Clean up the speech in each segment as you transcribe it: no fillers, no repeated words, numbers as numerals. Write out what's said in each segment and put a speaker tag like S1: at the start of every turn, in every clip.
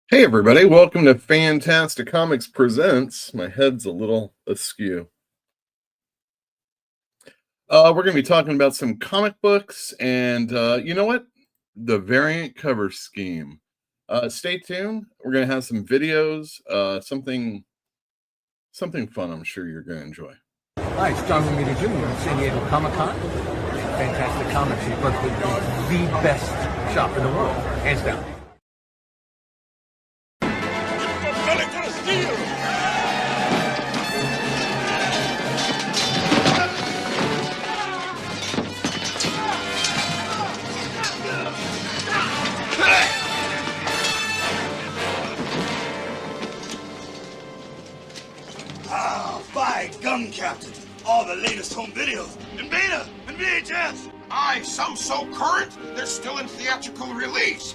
S1: Hey everybody, welcome to Fantastic Comics Presents. My head's a little askew. We're going to be talking about some comic books and you know what? The variant cover scheme. Stay tuned. We're going to have some videos, something fun I'm sure you're going to enjoy.
S2: Hi, it's John Romita Jr. at San Diego Comic-Con. Fantastic Comics is the best shop in the world, hands down.
S3: By gum, Captain! All the latest home videos in beta and VHS!
S4: Aye, some so current, they're still in theatrical release.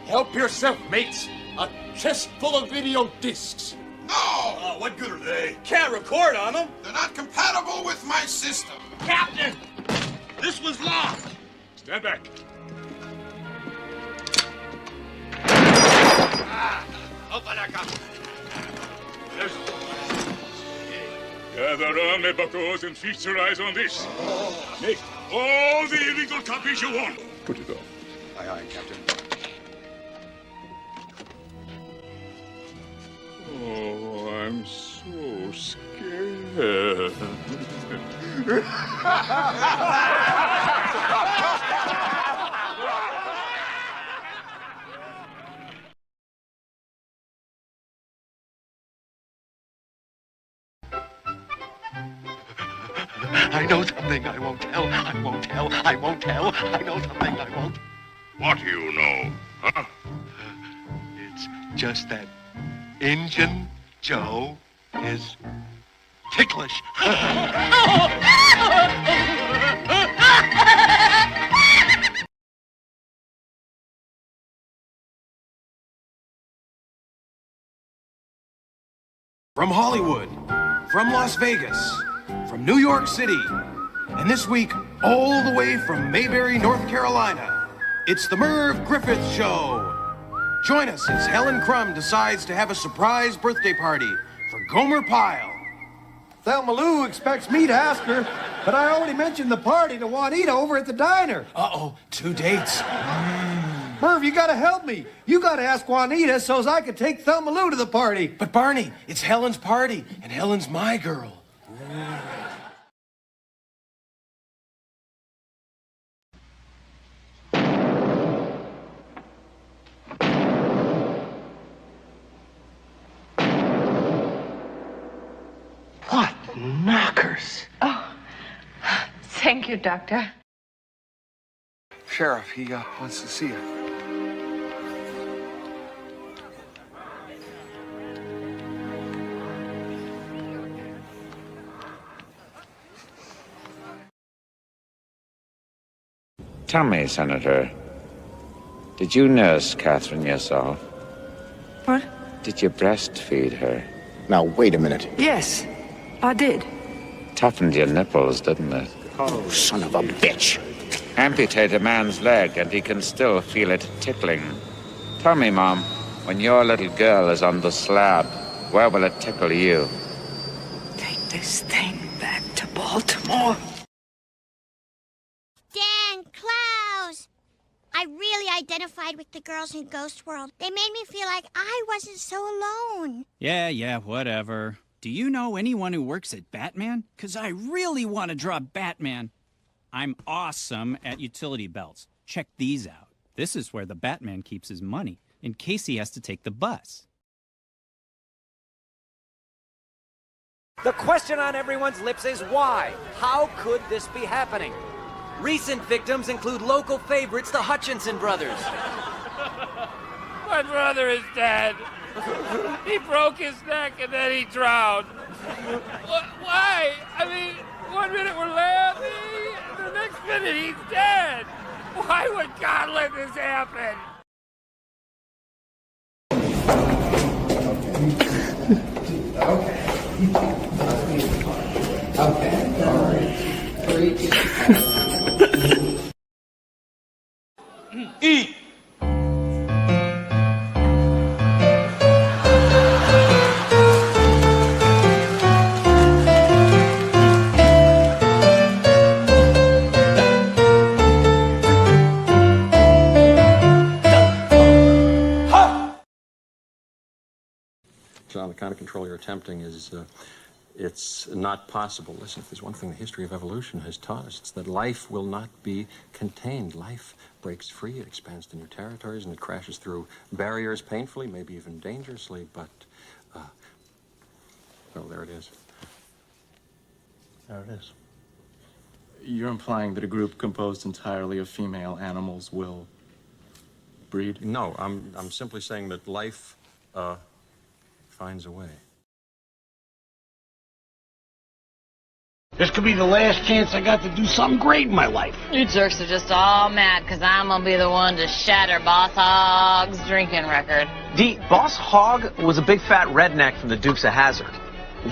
S5: Help yourself, mates. A chest full of video discs.
S4: No!
S3: What good are they? Can't record on them!
S4: They're not compatible with my system.
S3: Captain! This was locked!
S5: Stand back.
S3: Open up!
S5: Gather on, me buckos, and feast your eyes on this. Make all the illegal copies you want. Put it on.
S4: Aye, aye, Captain.
S5: Oh, I'm so scared.
S6: I know something I won't tell. I won't tell. I won't tell. I know something I won't.
S5: What do you know? Huh?
S6: It's just that Injun Joe is ticklish.
S7: From Hollywood, from Las Vegas, from New York City, and this week, all the way from Mayberry, North Carolina, it's the Merv Griffith Show. Join us as Helen Crum decides to have a surprise birthday party for Gomer Pyle.
S8: Thelma Lou expects me to ask her, but I already mentioned the party to Juanita over at the diner.
S7: Uh-oh, 2 dates.
S8: Merv, you gotta help me. You gotta ask Juanita so's I could take Thelma Lou to the party.
S7: But Barney, it's Helen's party, and Helen's my girl.
S6: What knockers?
S9: Oh, thank you, Doctor.
S7: Sheriff, he wants to see you.
S10: Tell me, Senator, did you nurse Catherine yourself?
S9: What?
S10: Did you breastfeed her?
S6: Now, wait a minute.
S9: Yes, I did.
S10: Toughened your nipples, didn't it?
S6: Oh, son of a bitch.
S10: Amputate a man's leg and he can still feel it tickling. Tell me, Mom, when your little girl is on the slab, where will it tickle you?
S9: Take this thing back to Baltimore.
S11: Dan, Klaus! I really identified with the girls in Ghost World. They made me feel like I wasn't so alone.
S12: Yeah, whatever. Do you know anyone who works at Batman? 'Cause I really want to draw Batman. I'm awesome at utility belts. Check these out. This is where the Batman keeps his money, in case he has to take the bus.
S2: The question on everyone's lips is why? How could this be happening? Recent victims include local favorites, the Hutchinson brothers.
S13: My brother is dead. He broke his neck and then he drowned. Why? I mean, 1 minute we're laughing, the next minute he's dead. Why would God let this happen?
S14: Okay. All right. 3, 2, 1.
S2: Eat.
S15: kind of control you're attempting is, it's not possible. Listen, if there's one thing the history of evolution has taught us, it's that life will not be contained. Life breaks free, it expands to new territories, and it crashes through barriers painfully, maybe even dangerously, but, well, there it is. There it is.
S16: You're implying that a group composed entirely of female animals will breed?
S15: No, I'm simply saying that life, finds a way.
S8: This could be the last chance I got to do something great in my life.
S17: You jerks are just all mad because I'm going to be the one to shatter Boss Hogg's drinking record.
S18: Boss Hogg was a big fat redneck from the Dukes of Hazzard.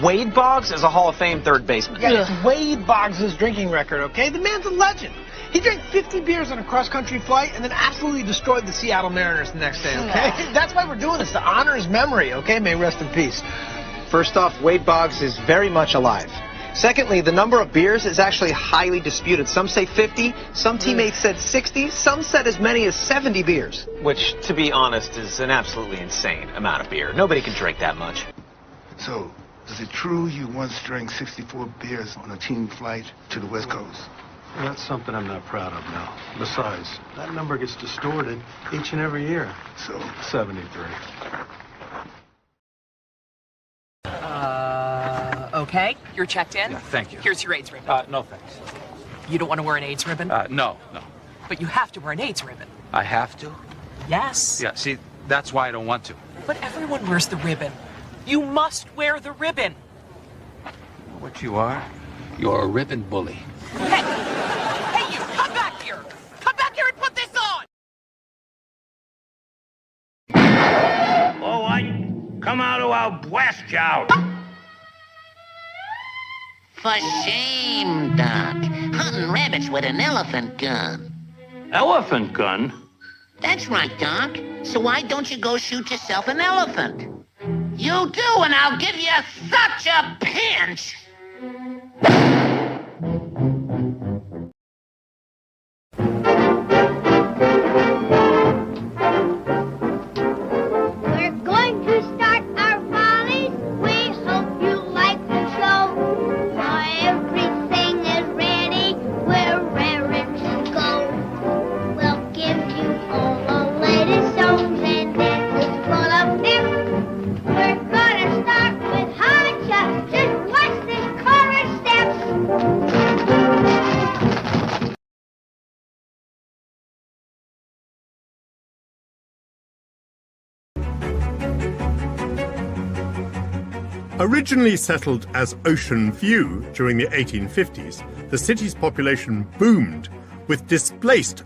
S18: Wade Boggs is a Hall of Fame third baseman.
S8: Yeah, it's Wade Boggs' drinking record, okay? The man's a legend. He drank 50 beers on a cross-country flight and then absolutely destroyed the Seattle Mariners the next day, okay? That's why we're doing this, to honor his memory, okay? May rest in peace.
S18: First off, Wade Boggs is very much alive. Secondly, the number of beers is actually highly disputed. Some say 50, some teammates said 60, some said as many as 70 beers. Which, to be honest, is an absolutely insane amount of beer. Nobody can drink that much.
S3: So, is it true you once drank 64 beers on a team flight to the West Coast?
S8: That's something I'm not proud of now. Besides, that number gets distorted each and every year.
S3: So?
S8: 73.
S19: Okay, you're checked in?
S16: Yeah, thank you.
S19: Here's your AIDS ribbon.
S16: No thanks.
S19: You don't want to wear an AIDS ribbon?
S16: No.
S19: But you have to wear an AIDS ribbon.
S16: I have to?
S19: Yes.
S16: Yeah, see, that's why I don't want to.
S19: But everyone wears the ribbon. You must wear the ribbon.
S16: What you are? You're a ribbon bully.
S19: Hey, you, come back here. Come back here and put this on.
S8: All right, come out or I'll blast you out.
S20: For shame, Doc. Hunting rabbits with an elephant gun.
S8: Elephant gun?
S20: That's right, Doc. So why don't you go shoot yourself an elephant? You do, and I'll give you such a pinch!
S11: We're going to start our volleys. We hope you like the show. Now everything is ready. We're raring to go. We'll give you all the latest songs and dances full of pep. We're gonna start with Hacha. Just watch this chorus steps.
S21: Originally settled as Ocean View during the 1850s, the city's population boomed with displaced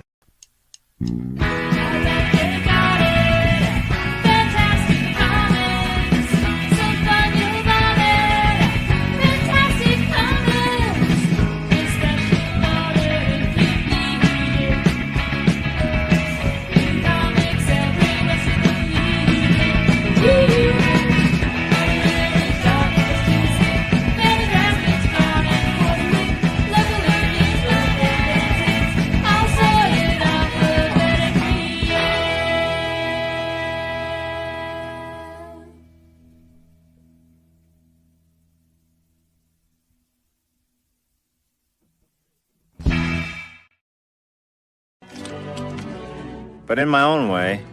S22: But in my own way,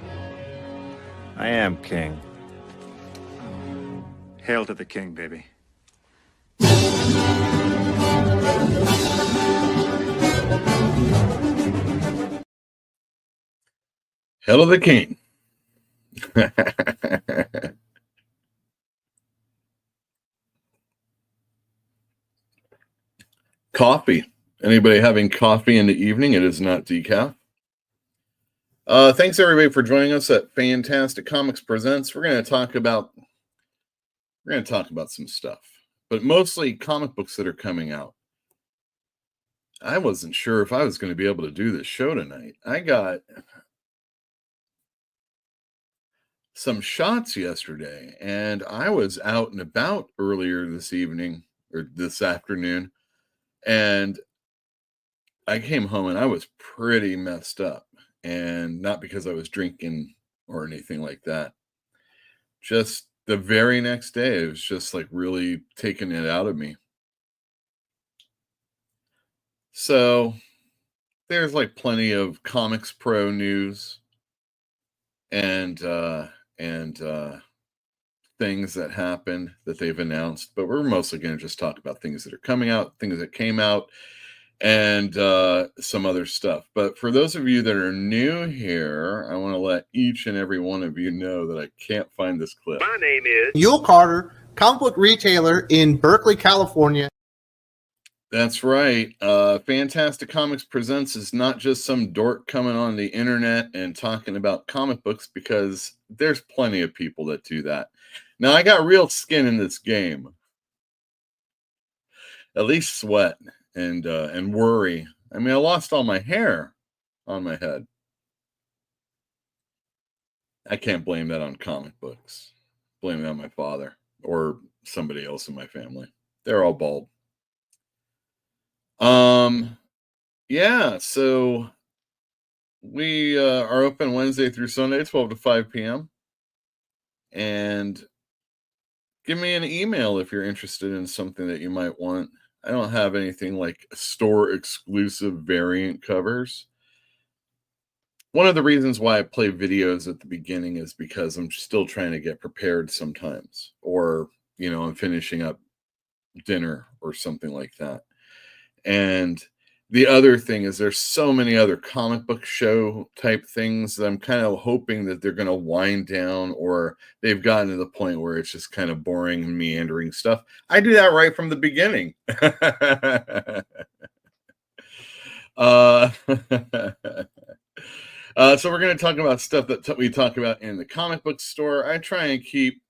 S22: I am king. Hail to the king, baby.
S1: Hail to the king. Coffee. Anybody having coffee in the evening? It is not decaf. Thanks everybody for joining us at Fantastic Comics Presents. We're going to talk about some stuff, but mostly comic books that are coming out. I wasn't sure if I was going to be able to do this show tonight. I got some shots yesterday, and I was out and about earlier this evening or this afternoon, and I came home and I was pretty messed up. And not because I was drinking or anything like that. Just the very next day, it was just like really taking it out of me. So there's like plenty of Comics Pro news and things that happened that they've announced, but we're mostly going to just talk about things that are coming out, things that came out, and some other stuff. But for those of you that are new here, I want to let each and every one of you know that I can't find this clip.
S4: My name is Yule Carter, comic book retailer in Berkeley, California.
S1: That's right. Fantastic Comics Presents is not just some dork coming on the internet and talking about comic books, because there's plenty of people that do that. Now, I got real skin in this game. At least sweat and worry. I mean, I lost all my hair on my head. I can't blame that on comic books. Blame it on my father or somebody else in my family. They're all bald. Yeah, so we are open Wednesday through Sunday, 12 to 5 p.m. And give me an email if you're interested in something that you might want. I don't have anything like store exclusive variant covers. One of the reasons why I play videos at the beginning is because I'm still trying to get prepared sometimes, or, you know, I'm finishing up dinner or something like that. And the other thing is there's so many other comic book show type things that I'm kind of hoping that they're going to wind down, or they've gotten to the point where it's just kind of boring and meandering stuff. I do that right from the beginning. So we're going to talk about stuff that we talk about in the comic book store. I try and keep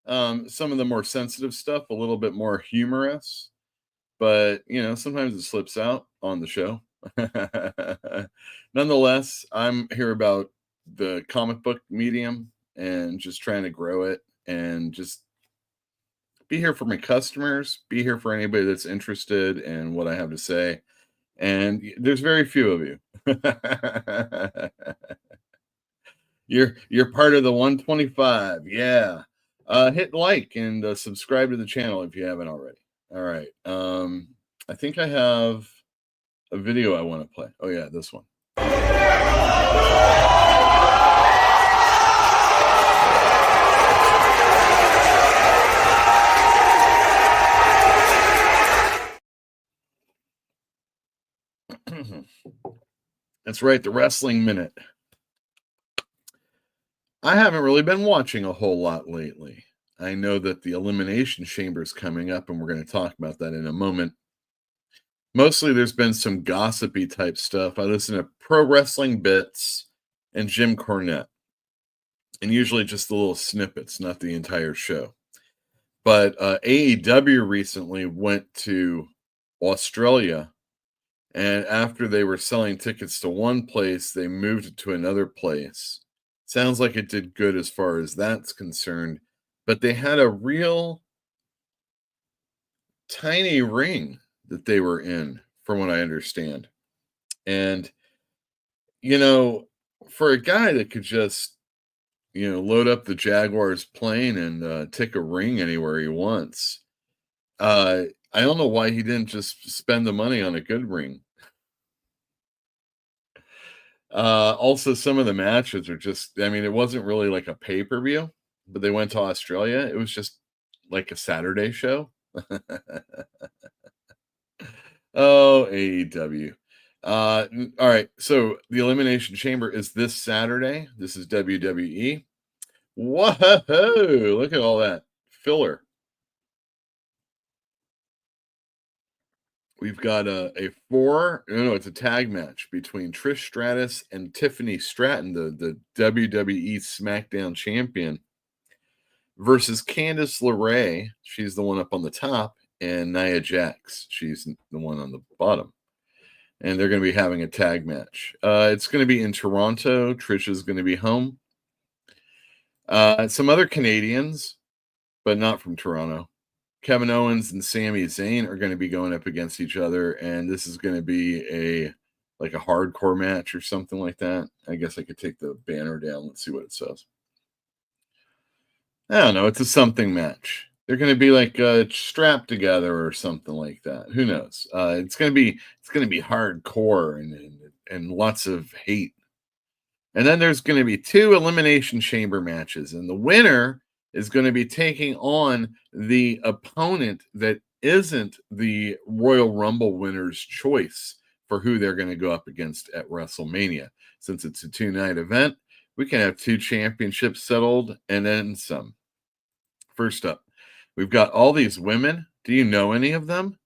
S1: some of the more sensitive stuff a little bit more humorous, but you know, sometimes it slips out on the show. Nonetheless, I'm here about the comic book medium and just trying to grow it, and just be here for my customers, be here for anybody that's interested in what I have to say. And there's very few of you. You're part of the 125. Yeah. Hit like and subscribe to the channel if you haven't already. All right. I think I have a video I want to play. Oh yeah, this one. That's right, the Wrestling Minute. I haven't really been watching a whole lot lately. I know that the Elimination Chamber is coming up, and we're going to talk about that in a moment. Mostly there's been some gossipy type stuff. I listen to Pro Wrestling Bits and Jim Cornette, and usually just the little snippets, not the entire show. But AEW recently went to Australia, and after they were selling tickets to one place, they moved it to another place. Sounds like it did good as far as that's concerned, but they had a real tiny ring that they were in, from what I understand. And, you know, for a guy that could just, you know, load up the Jaguars plane and take a ring anywhere he wants, I don't know why he didn't just spend the money on a good ring. Also, some of the matches are just, I mean, it wasn't really like a pay-per-view, but they went to Australia. It was just like a Saturday show. Oh, AEW. All right. So the Elimination Chamber is this Saturday. This is WWE. Whoa! Look at all that filler. We've got it's a tag match between Trish Stratus and Tiffany Stratton, the WWE SmackDown champion, versus Candice LeRae. She's the one up on the top, and Nia Jax. She's the one on the bottom. And they're going to be having a tag match. It's going to be in Toronto. Trish is going to be home. Some other Canadians, but not from Toronto. Kevin Owens and Sami Zayn are going to be going up against each other, and this is going to be a hardcore match or something like that. I guess I could take the banner down. Let's see what it says. I don't know. It's a something match. They're going to be like strapped together or something like that. Who knows? It's going to be hardcore and lots of hate. And then there's going to be 2 elimination chamber matches, and the winner is going to be taking on the opponent that isn't the Royal Rumble winner's choice for who they're going to go up against at WrestleMania. Since it's a 2-night event, we can have 2 championships settled and then some. First up, we've got all these women. Do you know any of them?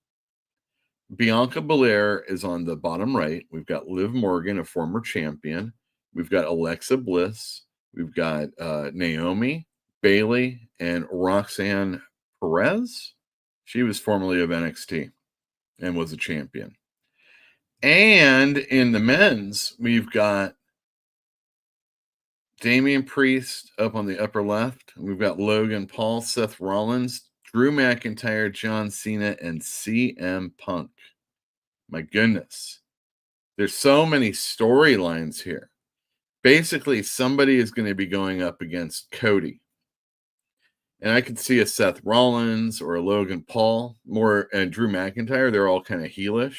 S1: Bianca Belair is on the bottom right. We've got Liv Morgan, a former champion. We've got Alexa Bliss. We've got Naomi, Bailey, and Roxanne Perez. She was formerly of NXT and was a champion. And in the men's, we've got Damian Priest up on the upper left. We've got Logan Paul, Seth Rollins, Drew McIntyre, John Cena, and CM Punk. My goodness. There's so many storylines here. Basically, somebody is going to be going up against Cody. And I could see a Seth Rollins or a Logan Paul, and Drew McIntyre. They're all kind of heelish.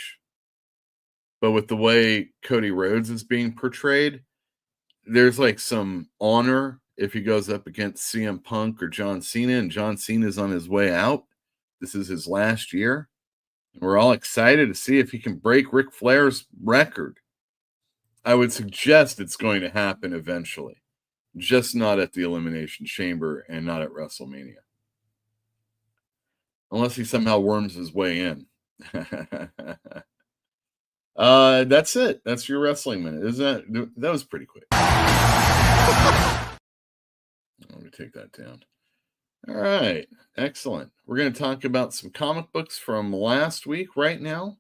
S1: But with the way Cody Rhodes is being portrayed, there's like some honor if he goes up against CM Punk or John Cena, and John Cena's on his way out. This is his last year. And we're all excited to see if he can break Ric Flair's record. I would suggest it's going to happen eventually, just not at the Elimination Chamber and not at WrestleMania. Unless he somehow worms his way in. That's it. That's your wrestling minute. That was pretty quick. Let me take that down. All right. Excellent. We're going to talk about some comic books from last week right now.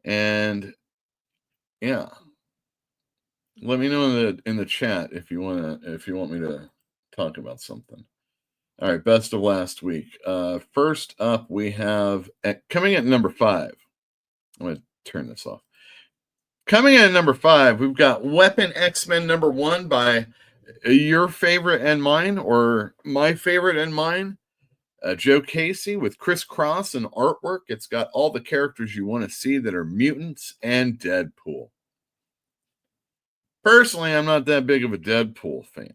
S1: And yeah. Let me know in the chat if you want me to talk about something. All right, best of last week. First up, we have coming at number 5. I'm going to turn this off. Coming in at number 5, we've got Weapon X-Men number 1 by your favorite and mine, or my favorite and mine, Joe Casey with Chris Cross and artwork. It's got all the characters you want to see that are mutants and Deadpool. Personally, I'm not that big of a Deadpool fan,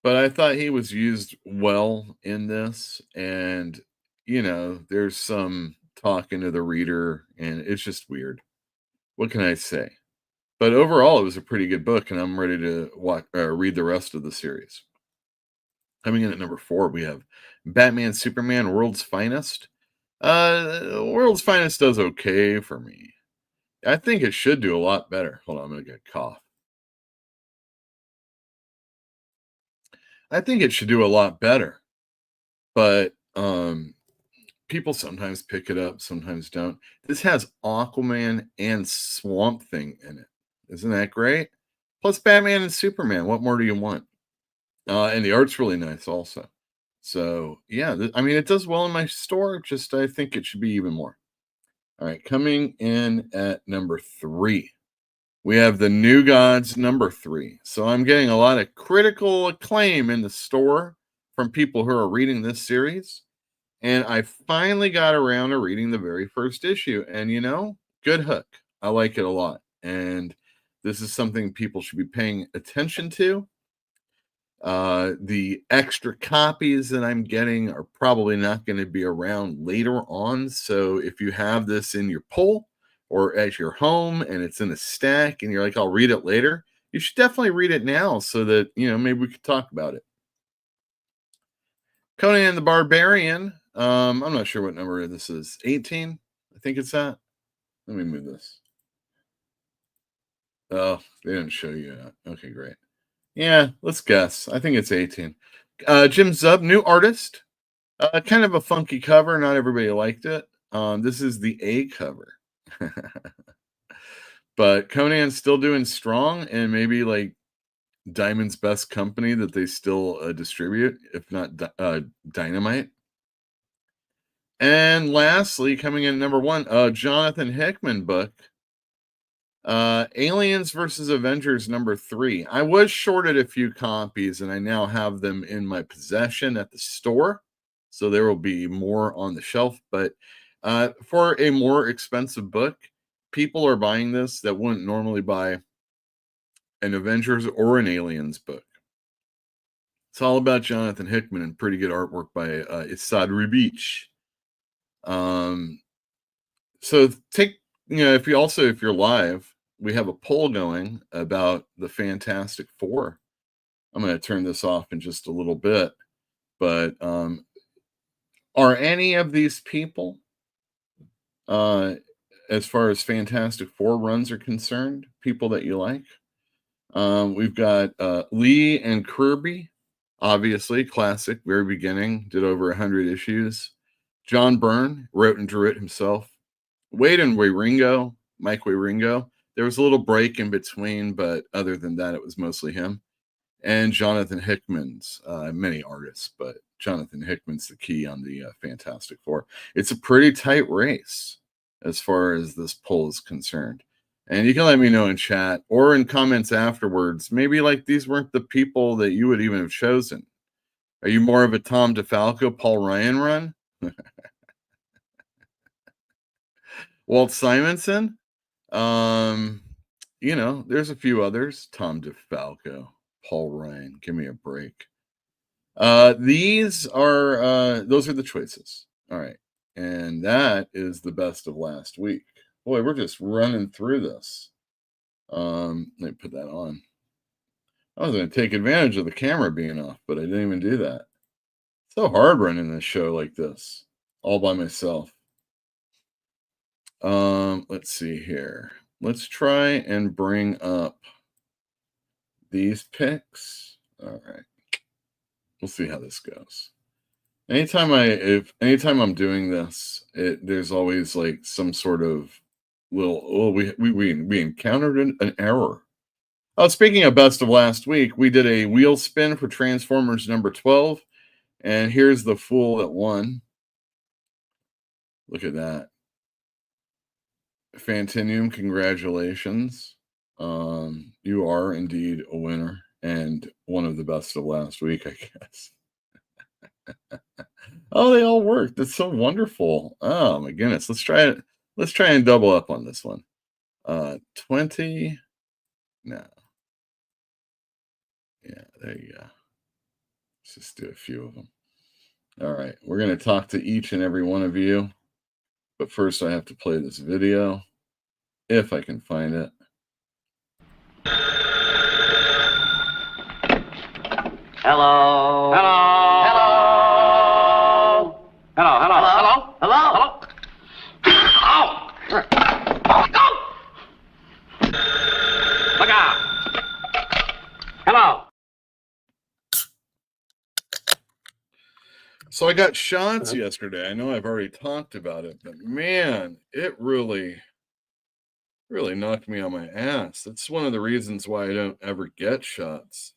S1: but I thought he was used well in this, and there's some talking to the reader, and it's just weird. What can I say? But overall, it was a pretty good book, and I'm ready to read the rest of the series. Coming in at number 4, we have Batman Superman World's Finest. World's Finest does okay for me. I think it should do a lot better. Hold on, I'm going to get a cough. I think it should do a lot better. But people sometimes pick it up, sometimes don't. This has Aquaman and Swamp Thing in it. Isn't that great? Plus Batman and Superman. What more do you want? And the art's really nice also. So, yeah, it does well in my store. Just I think it should be even more. All right, coming in at number 3. We have The New Gods number 3. So I'm getting a lot of critical acclaim in the store from people who are reading this series. And I finally got around to reading the very first issue. And, good hook. I like it a lot. And this is something people should be paying attention to. The extra copies that I'm getting are probably not going to be around later on. So if you have this in your pull or at your home and it's in a stack and you're like, I'll read it later, you should definitely read it now so that, maybe we could talk about it. Conan the Barbarian. I'm not sure what number this is. 18? I think it's that. Let me move this. Oh, they didn't show you that. Okay, great. Yeah, let's guess. I think it's 18. Jim Zub, new artist. Kind of a funky cover. Not everybody liked it. This is the A cover. But Conan's still doing strong, and maybe like Diamond's best company that they still distribute, if not Dynamite. And lastly, coming in at number 1, Jonathan Hickman book. Aliens versus Avengers #3. I was shorted a few copies, and I now have them in my possession at the store. So there will be more on the shelf. But for a more expensive book, people are buying this that wouldn't normally buy an Avengers or an Aliens book. It's all about Jonathan Hickman and pretty good artwork by Issad Ribic. So take, if you're live, we have a poll going about the Fantastic Four. I'm going to turn this off in just a little bit, but are any of these people, as far as Fantastic Four runs are concerned, people that you like? We've got Lee and Kirby, obviously classic, very beginning, did over 100 issues. John Byrne wrote and drew it himself. Wade and Mike Wieringo. There was a little break in between, but other than that, it was mostly him. And Jonathan Hickman's, many artists, but Jonathan Hickman's the key on the Fantastic Four. It's a pretty tight race as far as this poll is concerned. And you can let me know in chat or in comments afterwards. Maybe like these weren't the people that you would even have chosen. Are you more of a Tom DeFalco, Paul Ryan run? Walt Simonson? There's a few others. Tom DeFalco, Paul Ryan. Give me a break. Those are the choices. All right. And that is the best of last week. Boy, we're just running through this. Let me put that on. I was going to take advantage of the camera being off, but I didn't even do that. It's so hard running this show like this, all by myself. Let's see here. Let's try and bring up these picks. All right. We'll see how this goes. Anytime I'm doing this, there's always like some sort of we encountered an error. Oh, speaking of best of last week, we did a wheel spin for Transformers number 12, and here's the fool that won. Look at that. Fantinium, congratulations. You are indeed a winner and one of the best of last week, I guess. Oh, they all worked. That's so wonderful. Oh my goodness. Let's try it. Let's try and double up on this one. 20. No. Yeah, there you go. Let's just do a few of them. All right. We're going to talk to each and every one of you. But first, I have to play this video, if I can find it.
S6: Hello. Hello. Hello. Hello. Hello. Hello. Hello. Hello. Oh. Go. Look out. Hello.
S1: So I got shots yesterday. I know I've already talked about it, but man, it really knocked me on my ass. That's one of the reasons why I don't ever get shots.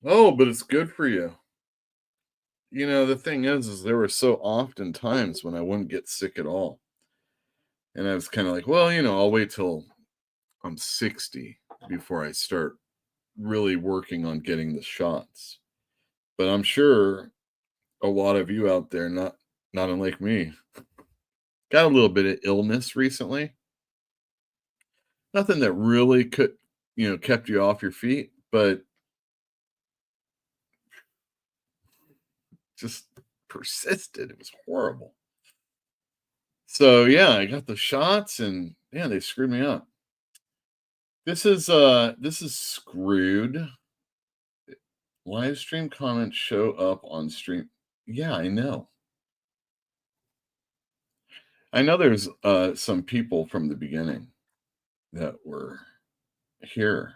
S1: Oh, but it's good for you. The thing is there were so often times when I wouldn't get sick at all. And I was kind of like, well, I'll wait till I'm 60 before I start really working on getting the shots. But I'm sure a lot of you out there, not unlike me, got a little bit of illness recently. Nothing that really kept you off your feet, but just persisted. It was horrible. So yeah, I got the shots and yeah, they screwed me up. This is screwed. Live stream comments show up on stream. Yeah, I know. I know there's some people from the beginning that were here,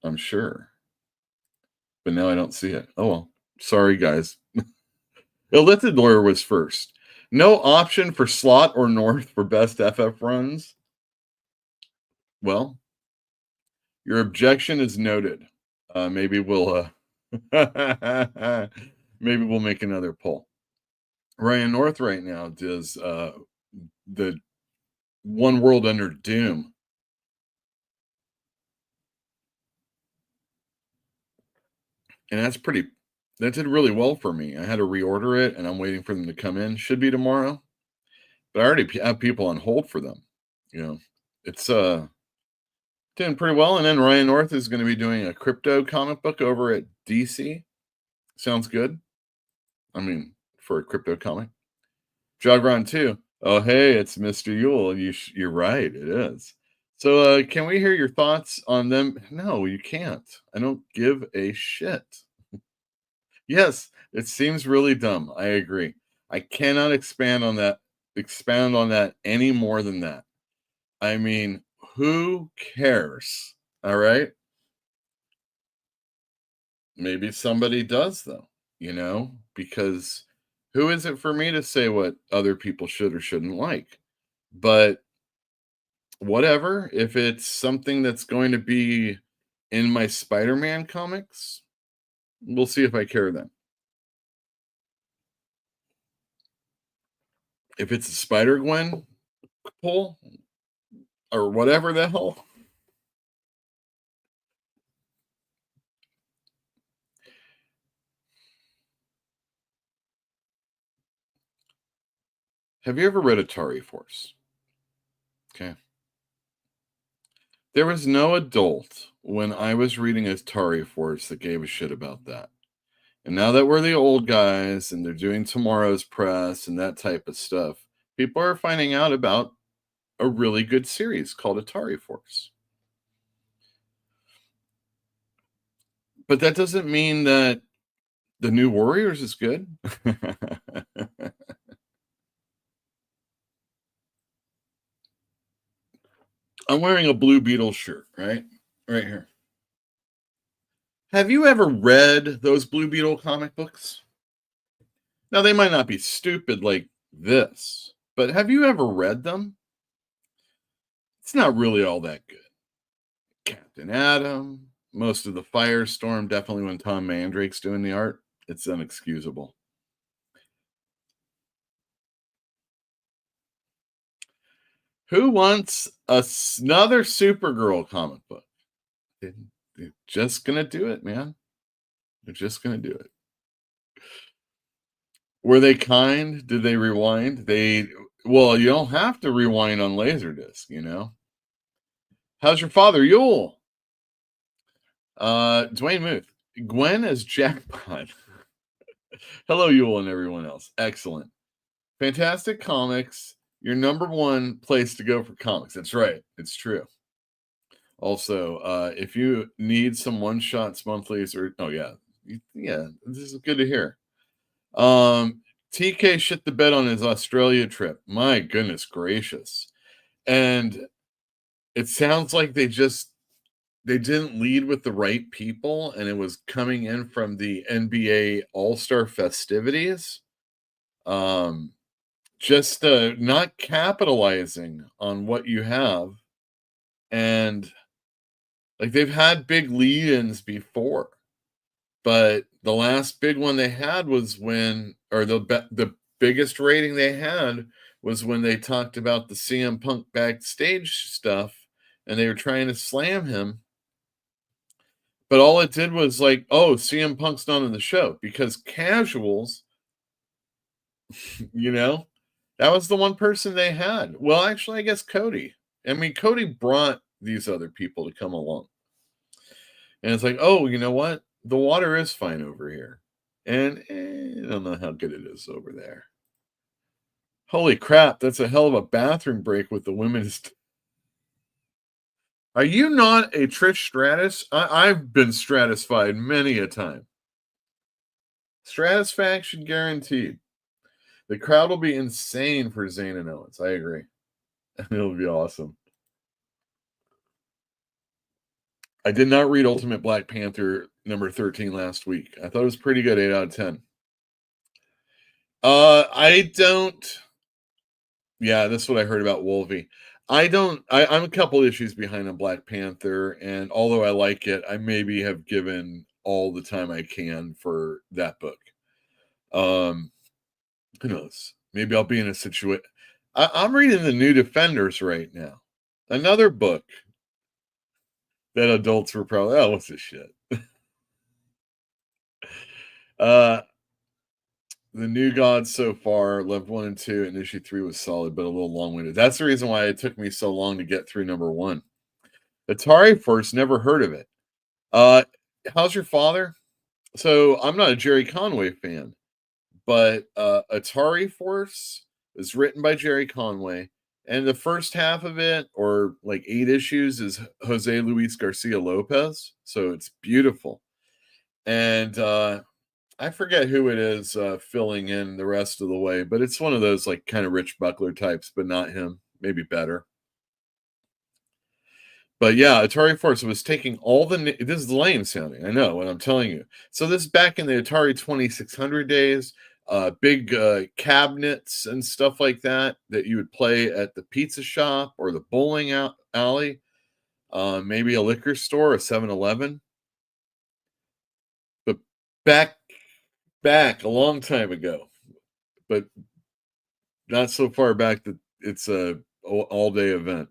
S1: I'm sure. But now I don't see it. Oh well. Sorry guys. Elithidor was first. No option for slot or north for best FF runs. Well, your objection is noted. Maybe we'll maybe we'll make another poll. Ryan North right now does the One World Under Doom And that did really well for me. I had to reorder it, and I'm waiting for them to come in. Should be tomorrow, but I already have people on hold for them. It's doing pretty well. And then Ryan North is going to be doing a crypto comic book over at DC. Sounds good. I mean, for a crypto comic. Jogron too. Oh, hey, it's Mr. Yule. You're right. It is. So, can we hear your thoughts on them? No, you can't. I don't give a shit. Yes, it seems really dumb. I agree. I cannot expound on that any more than that. I mean, who cares? All right. Maybe somebody does though, because who is it for me to say what other people should or shouldn't like? But whatever, if it's something that's going to be in my Spider-Man comics, we'll see if I care then. If it's a Spider-Gwen pull or whatever the hell. Have you ever read Atari Force? Okay. There was no adult when I was reading Atari Force that gave a shit about that. And now that we're the old guys and they're doing tomorrow's press and that type of stuff, people are finding out about a really good series called Atari Force. But that doesn't mean that the New Warriors is good. I'm wearing a Blue Beetle shirt, right? Right here. Have you ever read those Blue Beetle comic books? Now, they might not be stupid like this, but have you ever read them? It's not really all that good. Captain Atom, most of the Firestorm, definitely when Tom Mandrake's doing the art, it's inexcusable. Who wants another Supergirl comic book? They're just going to do it, man. They're just going to do it. Were they kind? Did they rewind? Well, you don't have to rewind on Laserdisc, How's your father, Yule? Dwayne Muth. Gwen as Jackpot. Hello, Yule and everyone else. Excellent. Fantastic Comics, your number one place to go for comics. That's right. It's true. Also, if you need some one-shots monthlies this is good to hear. TK shit the bed on his Australia trip. My goodness gracious. And it sounds like they didn't lead with the right people, and it was coming in from the NBA All-Star festivities. Just not capitalizing on what you have. And like they've had big lead-ins before, but the last big one they had was the biggest rating they had was when they talked about the CM Punk backstage stuff and they were trying to slam him. But all it did was like, oh, CM Punk's not on the show because casuals, that was the one person they had. Well, actually, I guess Cody. I mean, Cody brought these other people to come along. And it's like, oh, you know what? The water is fine over here. And I don't know how good it is over there. Holy crap, that's a hell of a bathroom break with the women's. Are you not a Trish Stratus? I've been stratified many a time. Stratisfaction guaranteed. The crowd will be insane for Zayn and Owens. I agree. It'll be awesome. I did not read Ultimate Black Panther number 13 last week. I thought it was pretty good, 8 out of 10. I don't. Yeah, that's what I heard about Wolvie. I'm a couple issues behind on Black Panther, and although I like it, I maybe have given all the time I can for that book. Who knows? Maybe I'll be in a situation. I'm reading The New Defenders right now. Another book that adults were probably, oh, what's this shit? Uh, the New Gods so far, loved 1 and 2, and issue 3 was solid, but a little long-winded. That's the reason why it took me so long to get through number 1. Atari Force, never heard of it. How's your father? So I'm not a Jerry Conway fan, but Atari Force is written by Jerry Conway, and the first half of it, or like 8 issues, is Jose Luis Garcia Lopez. So it's beautiful. And I forget who it is filling in the rest of the way, but it's one of those like kind of Rich Buckler types, but not him. Maybe better. But yeah, Atari Force was taking all the. This is lame sounding, I know what I'm telling you. So this is back in the Atari 2600 days, big cabinets and stuff like that you would play at the pizza shop or the bowling alley, maybe a liquor store, a 7-Eleven. But back a long time ago, but not so far back that it's a all-day event.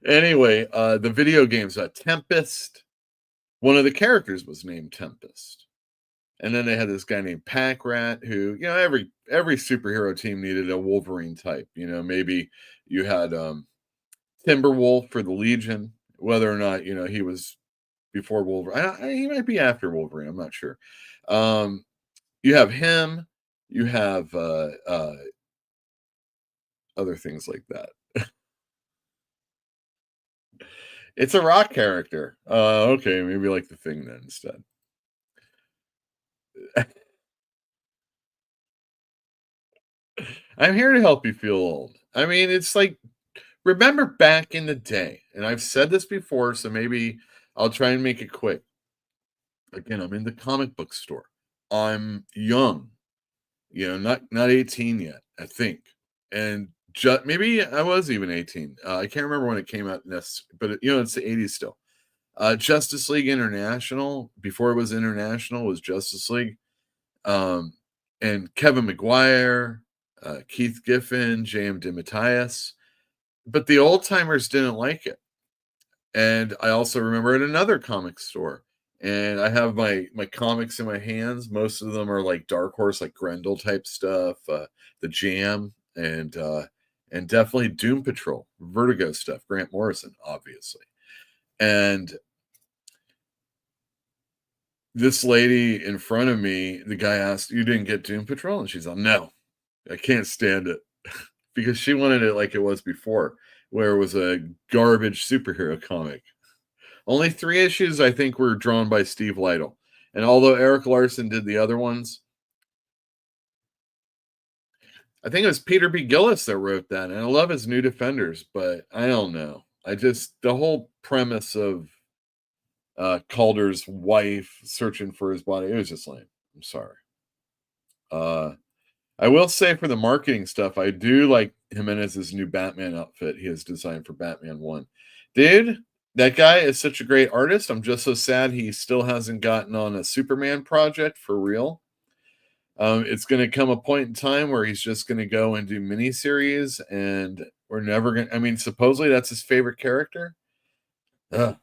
S1: Anyway, the video games, Tempest. One of the characters was named Tempest. And then they had this guy named Pack Rat, who, every superhero team needed a Wolverine type. Maybe you had Timberwolf for the Legion, whether or not, he was before Wolverine. He might be after Wolverine, I'm not sure. You have him, you have other things like that. It's a rock character. Okay, maybe like the Thing then instead. I'm here to help you feel old. I mean, it's like, remember back in the day, and I've said this before, so maybe I'll try and make it quick. Again, I'm in the comic book store. I'm young, not 18 yet, I think. And maybe I was even 18. I can't remember when it came out, but it's the 80s still. Justice League International, before it was International, was Justice League. And Kevin McGuire, Keith Giffen, J.M. DeMatteis. But the old timers didn't like it. And I also remember at another comic store, and I have my comics in my hands. Most of them are like Dark Horse, like Grendel type stuff, the Jam, and definitely Doom Patrol, Vertigo stuff, Grant Morrison, obviously. And this lady in front of me, the guy asked, "You didn't get Doom Patrol?" And she's like, "No, I can't stand it." Because she wanted it like it was before, where it was a garbage superhero comic. Only 3 issues, I think, were drawn by Steve Lytle. And although Eric Larson did the other ones, I think it was Peter B. Gillis that wrote that. And I love his New Defenders, but I don't know. The whole premise of Calder's wife searching for his body, it was just lame. I'm sorry. I will say for the marketing stuff, I do like Jimenez's new Batman outfit he has designed for Batman 1. Dude, that guy is such a great artist. I'm just so sad he still hasn't gotten on a Superman project for real. It's going to come a point in time where he's just going to go and do miniseries, and we're never going to, I mean, supposedly that's his favorite character. Ugh.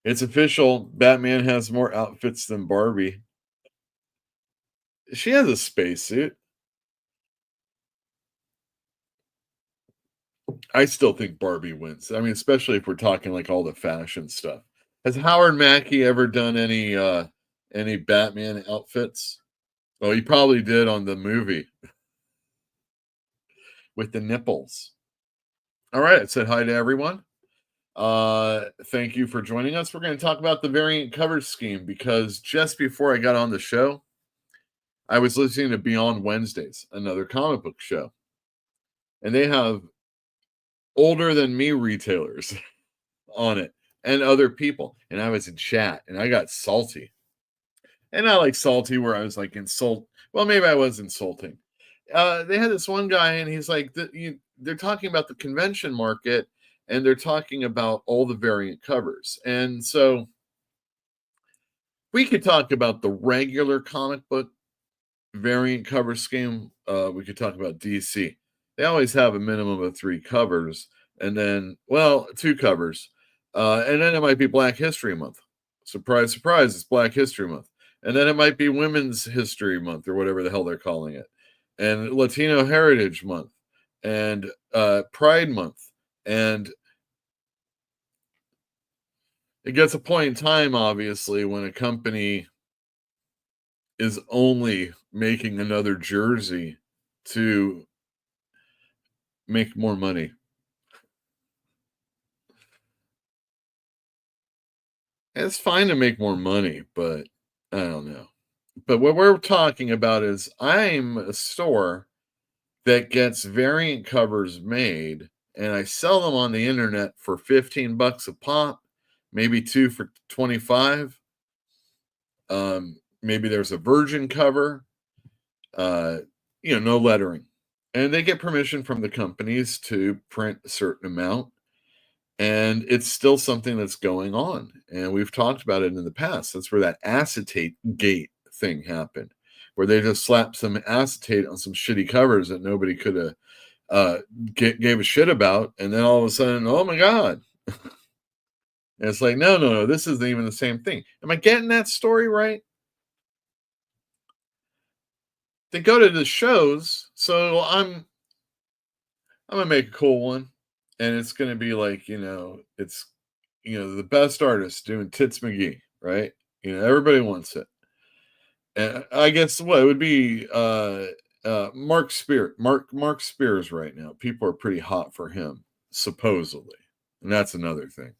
S1: It's official. Batman has more outfits than Barbie. She has a spacesuit. I still think Barbie wins. I mean, especially if we're talking like all the fashion stuff. Has Howard Mackey ever done any Batman outfits? Oh, he probably did on the movie with the nipples. All right, I said hi to everyone. Thank you for joining us. We're going to talk about the variant cover scheme because just before I got on the show, I was listening to Beyond Wednesdays, another comic book show. And they have older than me retailers on it and other people. And I was in chat and I got salty. And not like salty where I was like well, maybe I was insulting. They had this one guy and he's like, they're talking about the convention market and they're talking about all the variant covers. And so we could talk about the regular comic book variant cover scheme. We could talk about DC. They always have a minimum of 3 covers and then, 2 covers. And then it might be Black History Month. Surprise, surprise, it's Black History Month. And then it might be Women's History Month or whatever the hell they're calling it. And Latino Heritage Month and Pride Month. And it gets a point in time, obviously, when a company is only making another jersey to make more money. It's fine to make more money, but I don't know. But what we're talking about is I'm a store that gets variant covers made and I sell them on the internet for 15 bucks a pop, maybe 2 for 25. Maybe there's a virgin cover, no lettering. And they get permission from the companies to print a certain amount. And it's still something that's going on. And we've talked about it in the past. That's where that acetate gate thing happened, where they just slapped some acetate on some shitty covers that nobody could have gave a shit about. And then all of a sudden, oh my God. And it's like, no, this isn't even the same thing. Am I getting that story right? They go to the shows, so I'm gonna make a cool one, and it's gonna be like, it's the best artist doing Tits McGee, right? Everybody wants it. And I guess what it would be Mark Spears right now. People are pretty hot for him, supposedly. And that's another thing.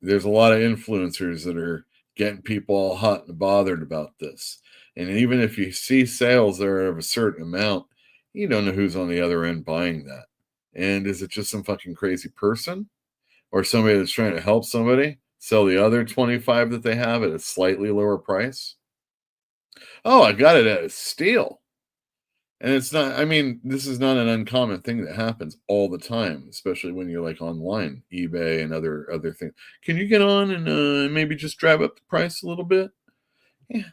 S1: There's a lot of influencers that are getting people all hot and bothered about this. And even if you see sales that are of a certain amount, you don't know who's on the other end buying that. And is it just some fucking crazy person? Or somebody that's trying to help somebody sell the other 25 that they have at a slightly lower price? Oh, I got it at a steal. And it's not, this is not an uncommon thing that happens all the time, especially when you're like online, eBay and other things. Can you get on and maybe just drive up the price a little bit? Yeah.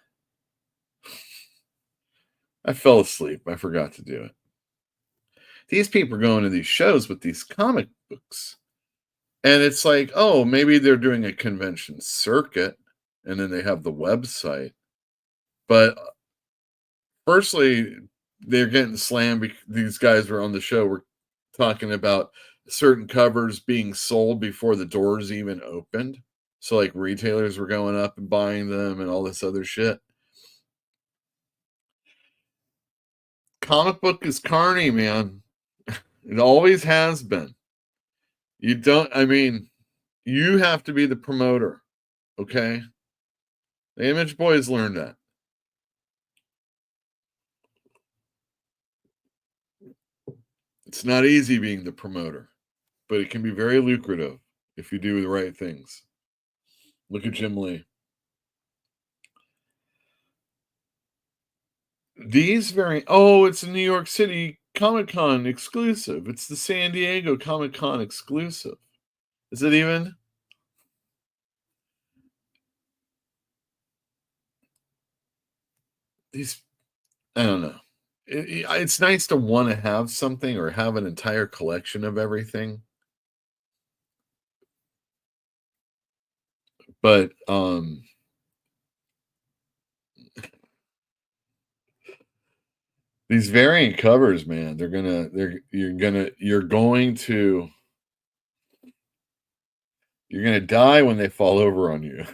S1: I fell asleep. I forgot to do it. These people are going to these shows with these comic books. And it's like, oh, maybe they're doing a convention circuit and then they have the website. But firstly, they're getting slammed. These guys were on the show. We're talking about certain covers being sold before the doors even opened. So like retailers were going up and buying them and all this other shit. Comic book is carny, man. It always has been. You have to be the promoter. Okay. The Image Boys learned that. It's not easy being the promoter, but it can be very lucrative if you do the right things. Look at Jim Lee. It's a New York City Comic-Con exclusive. It's the San Diego Comic-Con exclusive. Is it even? I don't know. It's nice to want to have something or have an entire collection of everything. But these variant covers, man, you're going to die when they fall over on you.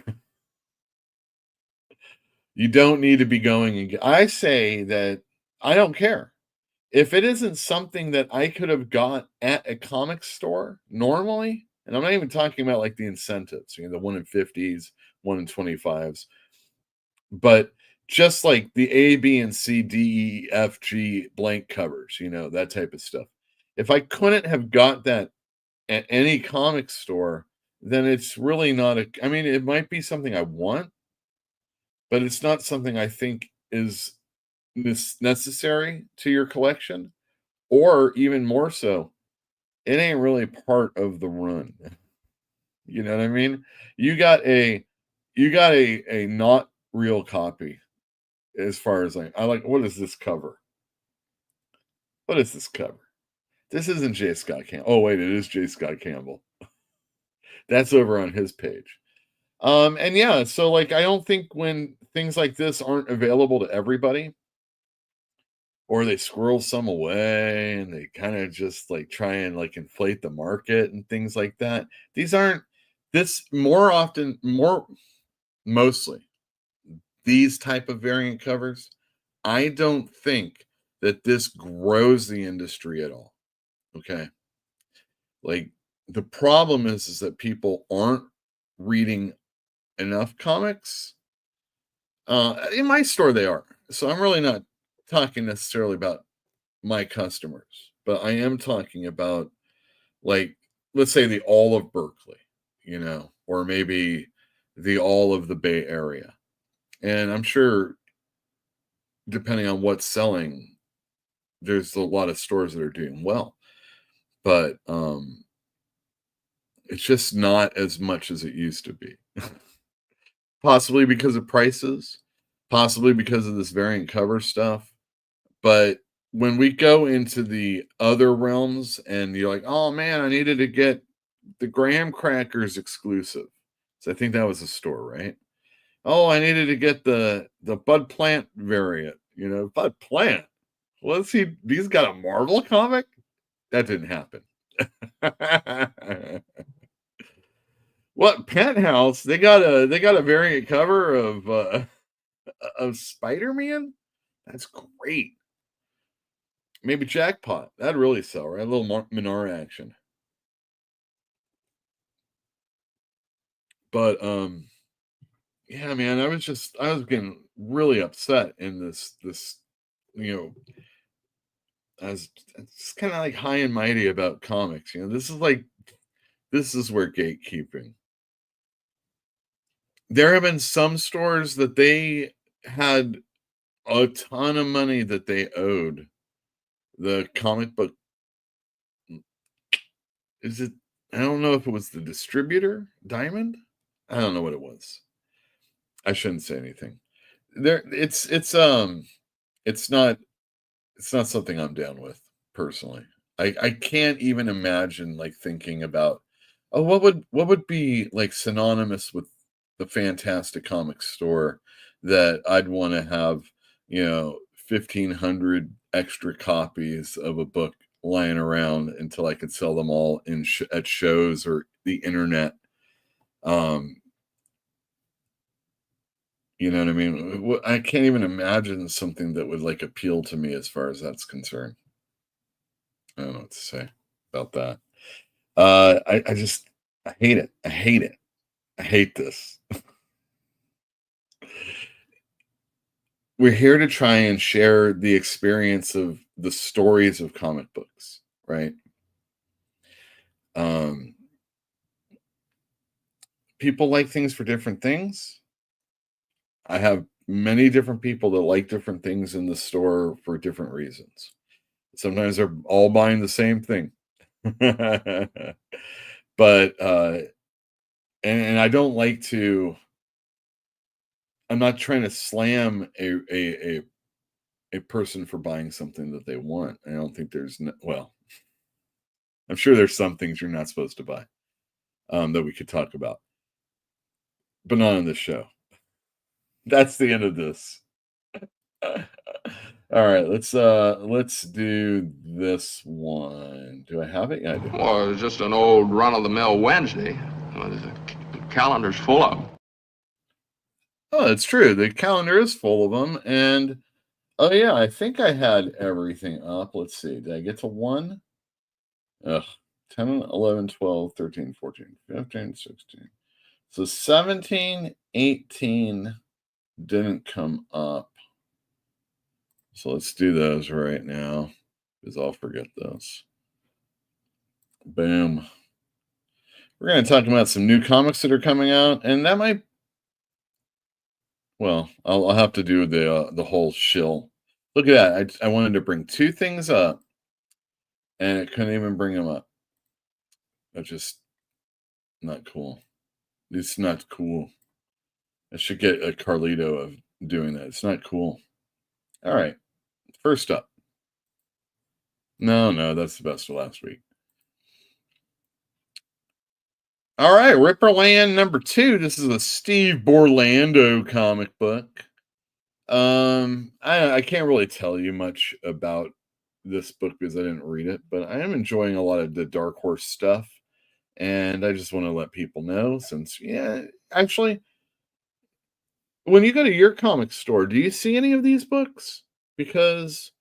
S1: You don't need to be going and I say that I don't care. If it isn't something that I could have got at a comic store normally, and I'm not even talking about like the incentives, the 1 in 50s, 1 in 25s, but just like the A, B, and C, D, E, F, G blank covers, that type of stuff. If I couldn't have got that at any comic store, then it's really not it might be something I want, but it's not something I think is necessary to your collection, or even more so, it ain't really part of the run. You know what I mean? You got a not real copy. As far as what is this cover? What is this cover? This isn't J. Scott Campbell. Oh wait, it is J. Scott Campbell. That's over on his page. And yeah, so like I don't think when things like this aren't available to everybody, or they squirrel some away and they kind of just like try and like inflate the market and things like that. These aren't this more often, more mostly these type of variant covers. I don't think that this grows the industry at all. Okay. Like the problem is that people aren't reading enough comics. In my store, they are. So I'm really not talking necessarily about my customers, but I am talking about, like, let's say the all of Berkeley, or maybe the all of the Bay Area. And I'm sure, depending on what's selling, there's a lot of stores that are doing well, but it's just not as much as it used to be. Possibly because of prices, possibly because of this variant cover stuff. But when we go into the other realms and you're like, oh man, I needed to get the graham crackers exclusive. So I think that was a store, right? Oh, I needed to get the Bud Plant variant. Bud Plant. Let's see, he's got a Marvel comic? That didn't happen. What Penthouse? They got a variant cover of Spider-Man? That's great. Maybe Jackpot. That'd really sell, right? A little more Minara action. But yeah, man, I was getting really upset in this I was just kind of like high and mighty about comics. This is where gatekeeping. There have been some stores that they had a ton of money that they owed the comic book. Is it? I don't know if it was the distributor, Diamond. I don't know what it was. I shouldn't say anything. It's not something I'm down with personally. I can't even imagine like thinking about, oh, what would be like synonymous with the Fantastic Comics store that I'd want to have, 1,500 extra copies of a book lying around until I could sell them all at shows or the internet. Um, you know what I mean? I can't even imagine something that would like appeal to me as far as that's concerned. I don't know what to say about that. I hate it. I hate it. I hate this. We're here to try and share the experience of the stories of comic books, right? People like things for different things. I have many different people that like different things in the store for different reasons. Sometimes they're all buying the same thing. But and I don't like to. I'm not trying to slam a person for buying something that they want. I don't think well, I'm sure there's some things you're not supposed to buy that we could talk about, but not on this show. That's the end of this. All right, let's do this one. Do I have it? Yeah, I do.
S5: Well, it's just an old run-of-the-mill Wednesday. Well, the calendar's full of them.
S1: Oh, it's true. The calendar is full of them. And, oh, yeah, I think I had everything up. Let's see. Did I get to 1? Ugh. 10, 11, 12, 13, 14, 15, 16. So 17, 18 didn't come up. So let's do those right now, because I'll forget those. Boom. We're going to talk about some new comics that are coming out, and that might. Well, I'll have to do the whole shill. Look at that! I wanted to bring 2 things up, and it couldn't even bring them up. That's just not cool. It's not cool. I should get a Carlito of doing that. It's not cool. All right, first up. No, that's the best of last week. All right, Ripperland number 2. This is a Steve Borlando comic book. I can't really tell you much about this book because I didn't read it, but I am enjoying a lot of the Dark Horse stuff, and I just want to let people know since, yeah, actually, when you go to your comic store, do you see any of these books? Because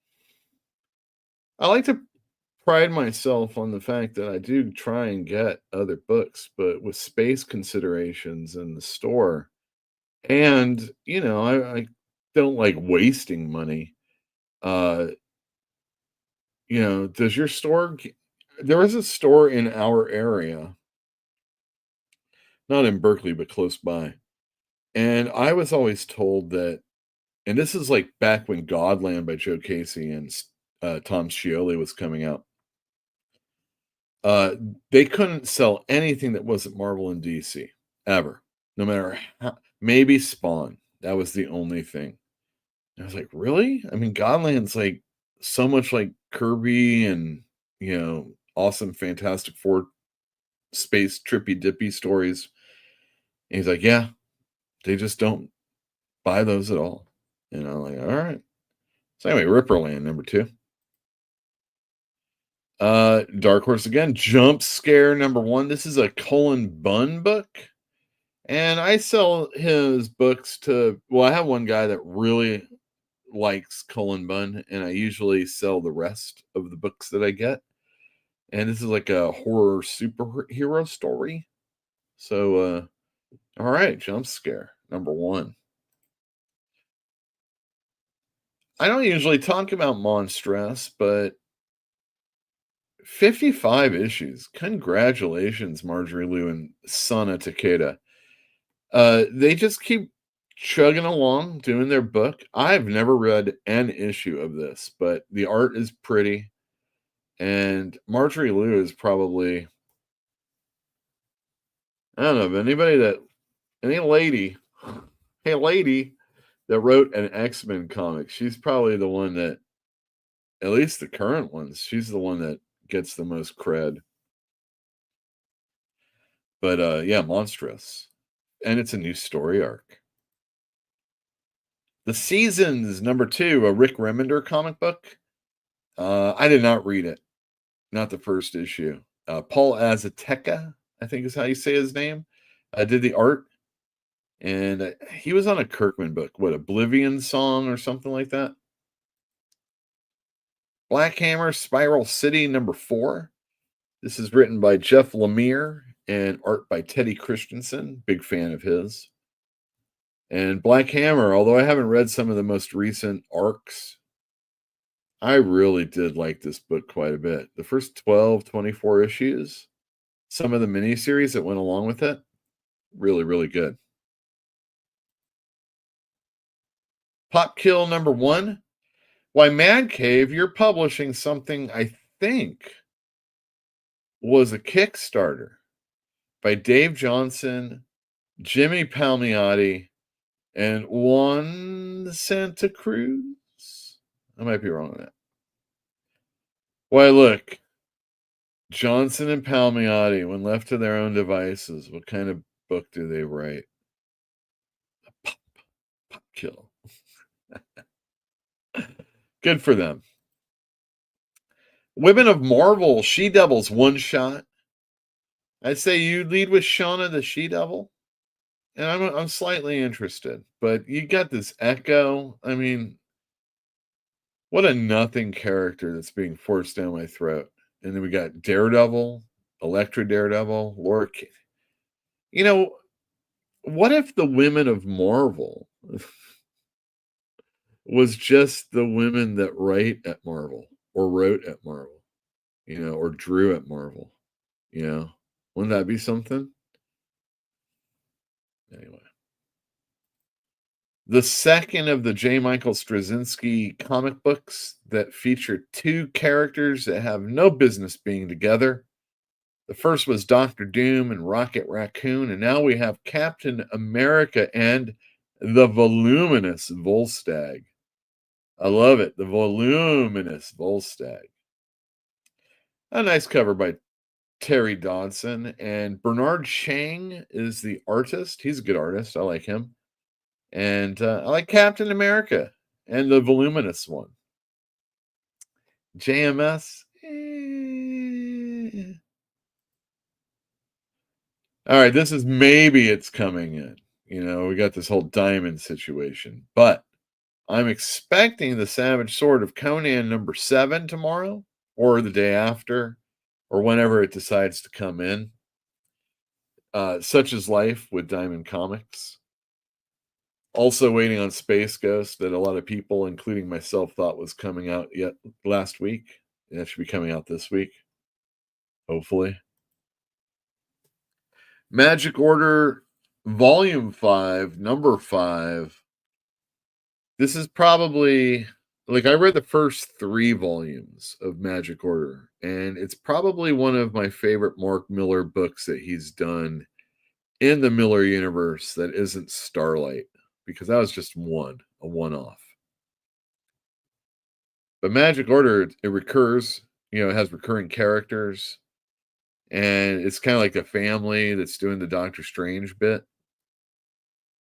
S1: I like to pride myself on the fact that I do try and get other books, but with space considerations in the store, and I don't like wasting money. Uh, does your store? There is a store in our area, not in Berkeley, but close by, and I was always told that, and this is like back when Godland by Joe Casey and Tom Scioli was coming out. Uh, they couldn't sell anything that wasn't Marvel and DC ever, no matter how. Maybe Spawn. That was the only thing. And I was like, really? I mean, Godland's like so much like Kirby and awesome Fantastic Four space trippy dippy stories. And he's like, yeah, they just don't buy those at all. And I'm like, all right. So anyway, Ripperland number 2. Dark Horse again, Jump Scare number 1. This is a Cullen Bunn book. And I sell his books to, well, I have one guy that really likes Cullen Bunn, and I usually sell the rest of the books that I get. And this is like a horror superhero story. So, all right, Jump Scare number 1. I don't usually talk about Monstress, but 55 issues. Congratulations, Marjorie Liu and Sana Takeda. They just keep chugging along doing their book. I've never read an issue of this, but the art is pretty. And Marjorie Liu is probably, I don't know, if any lady, hey lady, that wrote an X-Men comic, she's probably the one that, at least the current ones, she's the one that gets the most cred. But yeah, Monstrous. And it's a new story arc. The Seasons number 2, a Rick Remender comic book. I did not read it. Not the first issue. Paul Azateca, I think is how you say his name, did the art. And he was on a Kirkman book, what, Oblivion Song or something like that? Black Hammer Spiral City number 4. This is written by Jeff Lemire and art by Teddy Christensen. Big fan of his. And Black Hammer, although I haven't read some of the most recent arcs, I really did like this book quite a bit. The first 12, 24 issues, some of the miniseries that went along with it, really, really good. Pop Kill number 1. Why, Mad Cave, you're publishing something I think was a Kickstarter by Dave Johnson, Jimmy Palmiotti, and Juan Santa Cruz. I might be wrong on that. Why, look, Johnson and Palmiotti, when left to their own devices, what kind of book do they write? A pop kill. Good for them. Women of Marvel, She-Devils one shot. I'd say you lead with Shauna the She-Devil, and I'm slightly interested. But you got this Echo. I mean, what a nothing character that's being forced down my throat. And then we got Daredevil, Elektra Daredevil, Laura. What if the women of Marvel was just the women that write at Marvel or wrote at Marvel, or drew at Marvel? Wouldn't that be something? Anyway. The second of the J. Michael Straczynski comic books that feature 2 characters that have no business being together. The first was Doctor Doom and Rocket Raccoon, and now we have Captain America and the voluminous Volstagg. I love it. The voluminous Volstagg. A nice cover by Terry Dodson, and Bernard Chang is the artist. He's a good artist. I like him. And I like Captain America and the voluminous one. JMS. All right, this is maybe it's coming in. You know, we got this whole diamond situation, but I'm expecting the Savage Sword of Conan #7 tomorrow, or the day after, or whenever it decides to come in. Such is life with Diamond Comics. Also waiting on Space Ghost that a lot of people, including myself, thought was coming out yet last week. That should be coming out this week, hopefully. Magic Order Volume 5, number 5. This is probably, like, I read the first 3 volumes of Magic Order, and it's probably one of my favorite Mark Miller books that he's done in the Miller universe that isn't Starlight, because that was just a one-off. But Magic Order, it recurs, you know, it has recurring characters, and it's kind of like a family that's doing the Doctor Strange bit.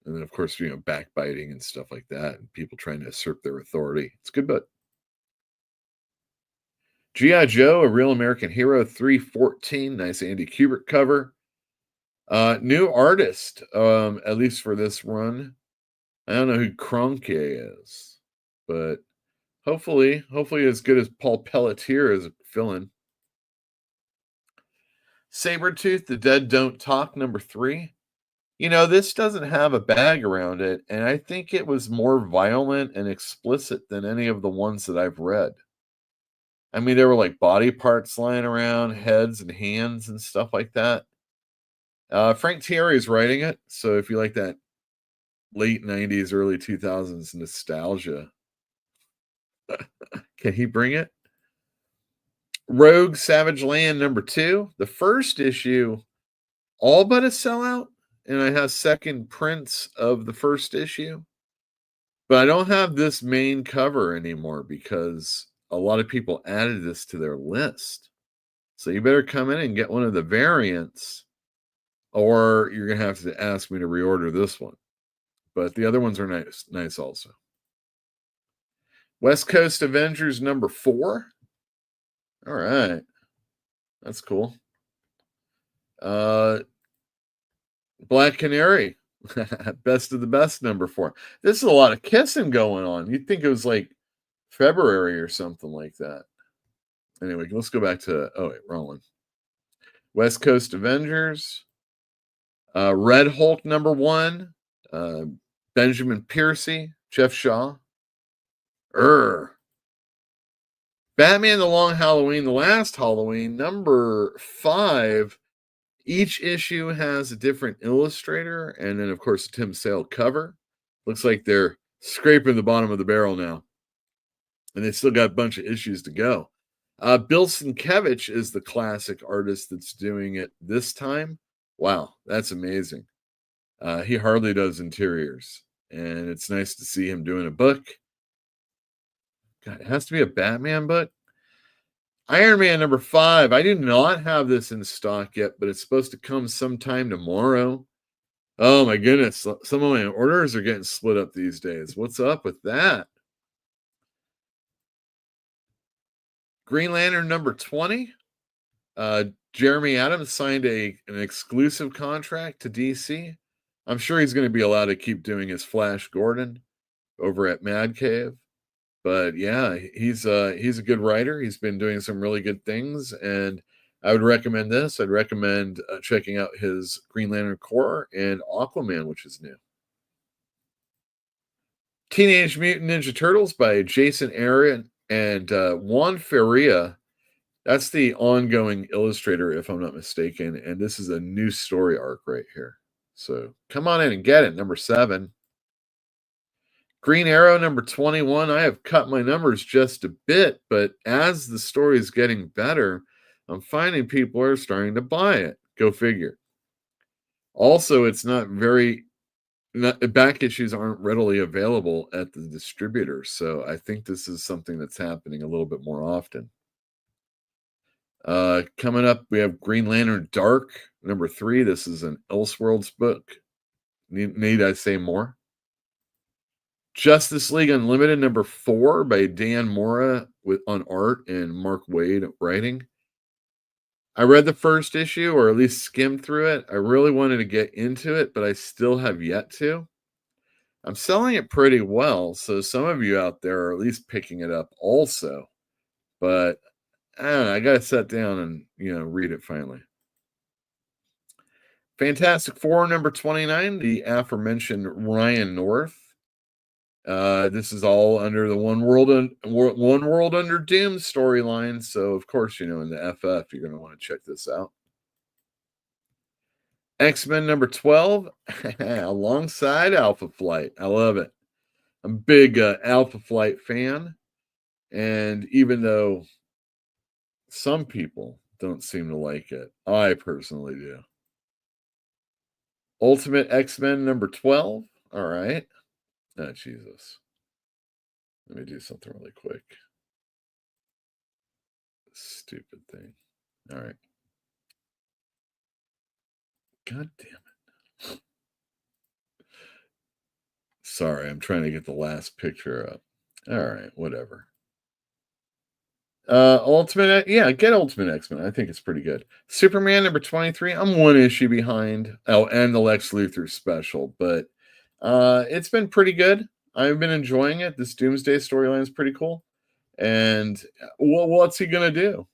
S1: And then, of course, you know, backbiting and stuff like that, and people trying to assert their authority. It's a good book. G.I. Joe, A Real American Hero, 314. Nice Andy Kubert cover. New artist, at least for this run. I don't know who Cronke is, but hopefully as good as Paul Pelletier as a fill-in. Sabretooth, The Dead Don't Talk, number 3. You know, this doesn't have a bag around it, and I think it was more violent and explicit than any of the ones that I've read. I mean, there were like body parts lying around, heads and hands and stuff like that. Frank Thierry is writing it, so if you like that late 90s, early 2000s nostalgia, can he bring it? Rogue Savage Land, number 2. The first issue, all but a sellout, and I have second prints of the first issue. But I don't have this main cover anymore because a lot of people added this to their list. So you better come in and get one of the variants, or you're going to have to ask me to reorder this one. But the other ones are nice also. West Coast Avengers, number 4. All right. That's cool. Black Canary, Best of the Best, number 4. This is a lot of kissing going on. You'd think it was like February or something like that. Anyway, let's go back to, wrong one. West Coast Avengers. Red Hulk, number 1. Benjamin Piercy, Jeff Shaw. Batman The Long Halloween, The Last Halloween, number 5. Each issue has a different illustrator, and then, of course, a Tim Sale cover. Looks like they're scraping the bottom of the barrel now. And they still got a bunch of issues to go. Bill Sienkiewicz is the classic artist that's doing it this time. Wow, that's amazing. He hardly does interiors, and it's nice to see him doing a book. God, it has to be a Batman book. Iron Man number 5. I do not have this in stock yet, but it's supposed to come sometime tomorrow. Oh my goodness. Some of my orders are getting split up these days. What's up with that? Green Lantern number 20. Jeremy Adams signed an exclusive contract to DC. I'm sure he's going to be allowed to keep doing his Flash Gordon over at Mad Cave. But yeah, he's a good writer. He's been doing some really good things, and I would recommend this. I'd recommend checking out his Green Lantern Corps and Aquaman, which is new. Teenage Mutant Ninja Turtles by Jason Aaron and Juan Ferreira. That's the ongoing illustrator, if I'm not mistaken, and this is a new story arc right here. So come on in and get it, number 7. Green Arrow number 21. I have cut my numbers just a bit, but as the story is getting better, I'm finding people are starting to buy it. Go figure. Also, it's back issues aren't readily available at the distributor, so I think this is something that's happening a little bit more often. Coming up, we have Green Lantern Dark, number 3. This is an Elseworlds book. Need I say more? Justice League Unlimited, number 4 by Dan Mora on art and Mark Waid writing. I read the first issue, or at least skimmed through it. I really wanted to get into it, but I still have yet to. I'm selling it pretty well, so some of you out there are at least picking it up also. But I don't know, I gotta sit down and read it finally. Fantastic Four number 29, the aforementioned Ryan North. This is all under the One World Under Doom storyline. So of course, in the FF, you're gonna want to check this out. X-Men number 12, alongside Alpha Flight. I love it. I'm a big Alpha Flight fan. And even though some people don't seem to like it, I personally do. Ultimate X-Men number 12. All right. Oh, Jesus. Let me do something really quick. Stupid thing. All right. God damn it. Sorry, I'm trying to get the last picture up. All right, whatever. Ultimate, get Ultimate X-Men. I think it's pretty good. Superman number 23. I'm one issue behind. Oh, and the Lex Luthor special, but it's been pretty good. I've been enjoying it. This Doomsday storyline is pretty cool. And what's he gonna do?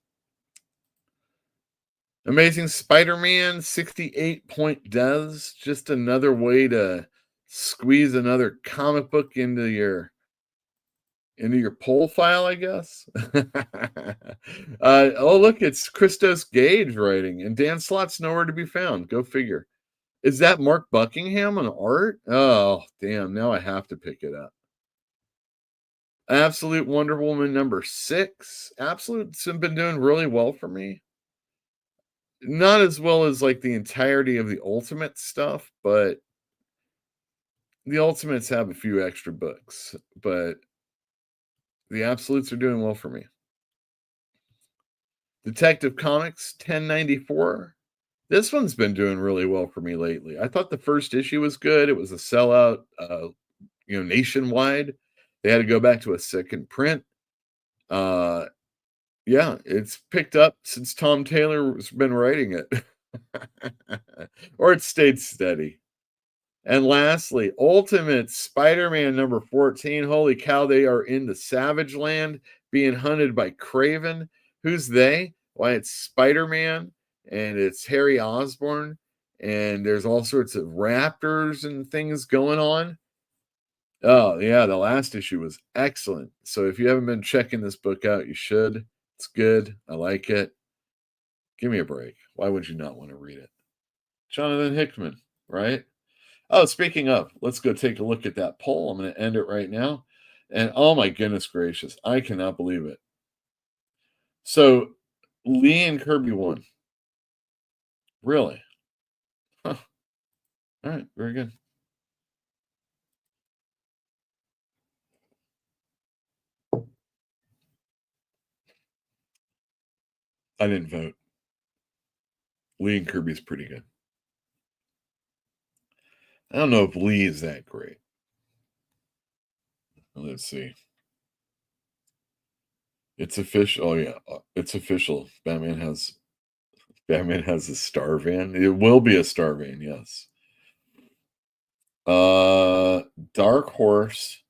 S1: Amazing Spider-Man 68 point does. Just another way to squeeze another comic book into your poll file, I guess. Oh, look, it's Christos Gage writing, and Dan Slott's nowhere to be found. Go figure. Is that Mark Buckingham on art? Oh, damn. Now I have to pick it up. Absolute Wonder Woman number 6. Absolute's been doing really well for me. Not as well as like the entirety of the Ultimate stuff, but the Ultimates have a few extra books, but the Absolutes are doing well for me. Detective Comics 1094. This one's been doing really well for me lately. I thought the first issue was good. It was a sellout, nationwide. They had to go back to a second print. Yeah, it's picked up since Tom Taylor's been writing it. Or it stayed steady. And lastly, Ultimate Spider-Man number 14. Holy cow, they are in the Savage Land being hunted by Kraven. Who's they? Why, it's Spider-Man and it's Harry Osborn, and there's all sorts of raptors and things going on. Oh, yeah, the last issue was excellent. So if you haven't been checking this book out, you should. It's good. I like it. Give me a break. Why would you not want to read it? Jonathan Hickman, right? Oh, speaking of, let's go take a look at that poll. I'm going to end it right now. And oh my goodness gracious, I cannot believe it. So Lee and Kirby won. Really? Huh. All right, very good. I didn't vote. Lee and Kirby's pretty good. I don't know if Lee is that great. Let's see. It's official. Oh yeah, it's official. Batman has a Star Van. It will be a Star Van, yes. Dark Horse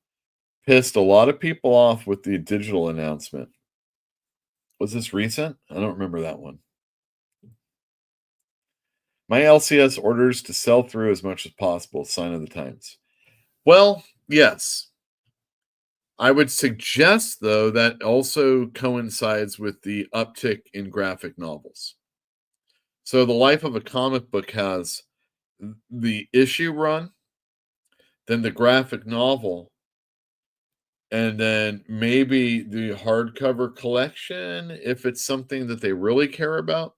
S1: pissed a lot of people off with the digital announcement. Was this recent? I don't remember that one. My LCS orders to sell through as much as possible. Sign of the times. Well, yes. I would suggest, though, that also coincides with the uptick in graphic novels. So the life of a comic book has the issue run, then the graphic novel, and then maybe the hardcover collection if it's something that they really care about.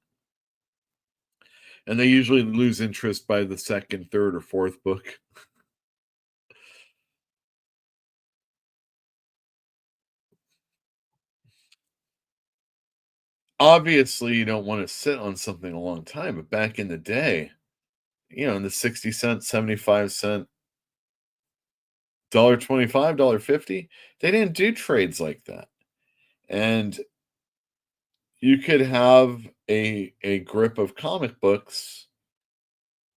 S1: And they usually lose interest by the second, third, or fourth book. obviously you don't want to sit on something a long time, but back in the day, in the 60 cent, 75 cent, $1.25, $1.50, they didn't do trades like that. And you could have a grip of comic books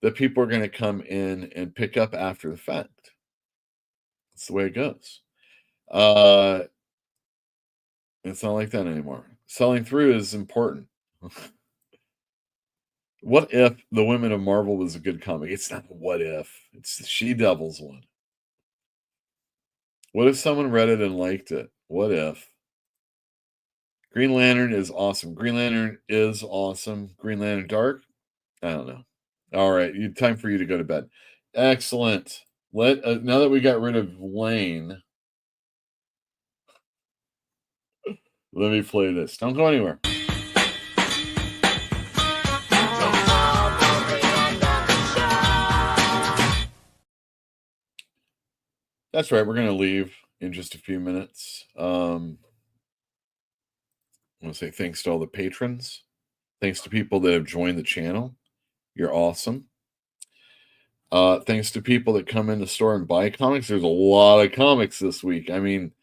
S1: that people are going to come in and pick up after the fact. That's the way it goes. It's not like that anymore. Selling through is important. What if The Women of Marvel was a good comic? It's not a what if. It's the She-Devils one. What if someone read it and liked it? What if? Green Lantern is awesome. Green Lantern is awesome. Green Lantern Dark? I don't know. All right, time for you to go to bed. Excellent. Now that we got rid of Lane, let me play this. Don't go anywhere. That's right. We're going to leave in just a few minutes. I want to say thanks to all the patrons. Thanks to people that have joined the channel. You're awesome. Thanks to people that come in the store and buy comics. There's a lot of comics this week. I mean,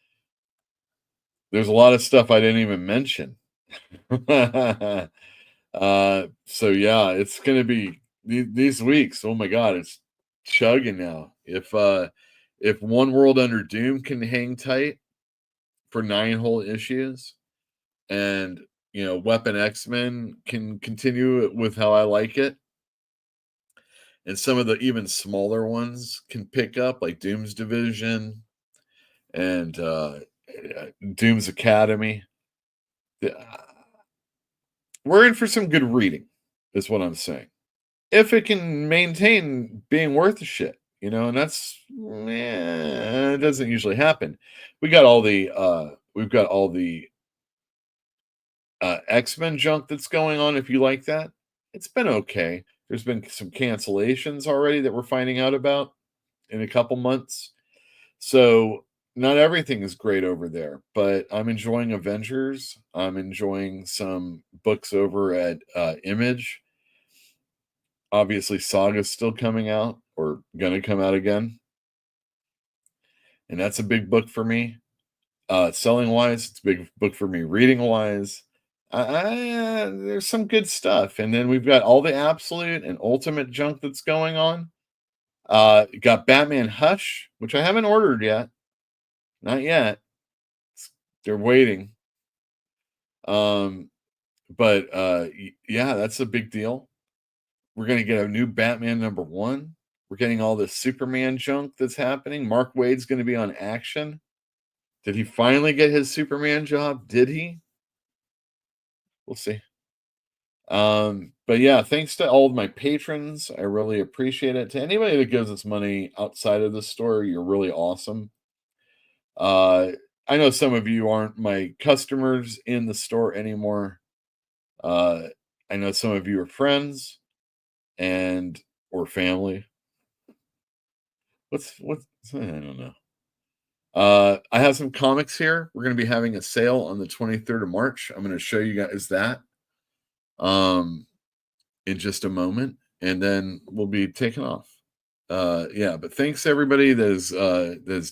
S1: there's a lot of stuff I didn't even mention. So yeah, it's going to be these weeks. Oh my God, it's chugging now. If One World Under Doom can hang tight for 9 whole issues, and Weapon X-Men can continue with how I like it, and some of the even smaller ones can pick up, like Doom's Division and Doom's Academy. We're in for some good reading, is what I'm saying. If it can maintain being worth a shit, and that's it doesn't usually happen. We've got all the X-Men junk that's going on. If you like that, it's been okay. There's been some cancellations already that we're finding out about in a couple months. So not everything is great over there, but I'm enjoying Avengers. I'm enjoying some books over at Image. Obviously, Saga's still coming out, or going to come out again. And that's a big book for me. Selling wise, it's a big book for me. Reading wise, there's some good stuff. And then we've got all the Absolute and Ultimate junk that's going on. Got Batman Hush, which I haven't ordered yet. Not yet. They're waiting. But yeah, that's a big deal. We're going to get a new Batman #1. We're getting all this Superman junk that's happening. Mark Waid's going to be on Action. Did he finally get his Superman job? Did he? We'll see. But yeah, thanks to all of my patrons. I really appreciate it. To anybody that gives us money outside of the store, you're really awesome. I know some of you aren't my customers in the store anymore. I know some of you are friends or family. What's I don't know. I have some comics here. We're going to be having a sale on the 23rd of March. I'm going to show you guys that in just a moment, and then we'll be taking off. Yeah, but thanks to everybody that's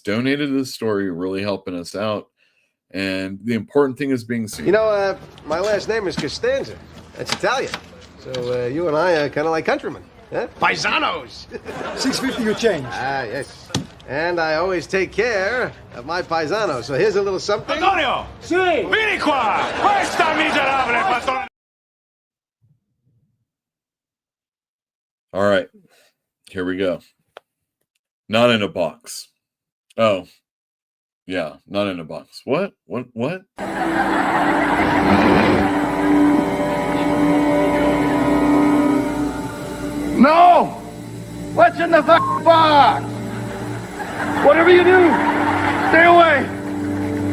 S1: donated to the store. You're really helping us out. And the important thing is being seen.
S7: My last name is Costanza. That's Italian. So you and I are kind of like countrymen. Huh? Paisanos!
S10: 650 your change.
S7: Ah, yes. And I always take care of my paisanos. So here's a little something.
S10: Antonio!
S7: Si!
S10: Vieni qua! Questa miserabile patrone!
S1: All right. Here we go. Not in a box. Oh. Yeah, not in a box. What?
S10: No! What's in the box? Whatever you do, stay away!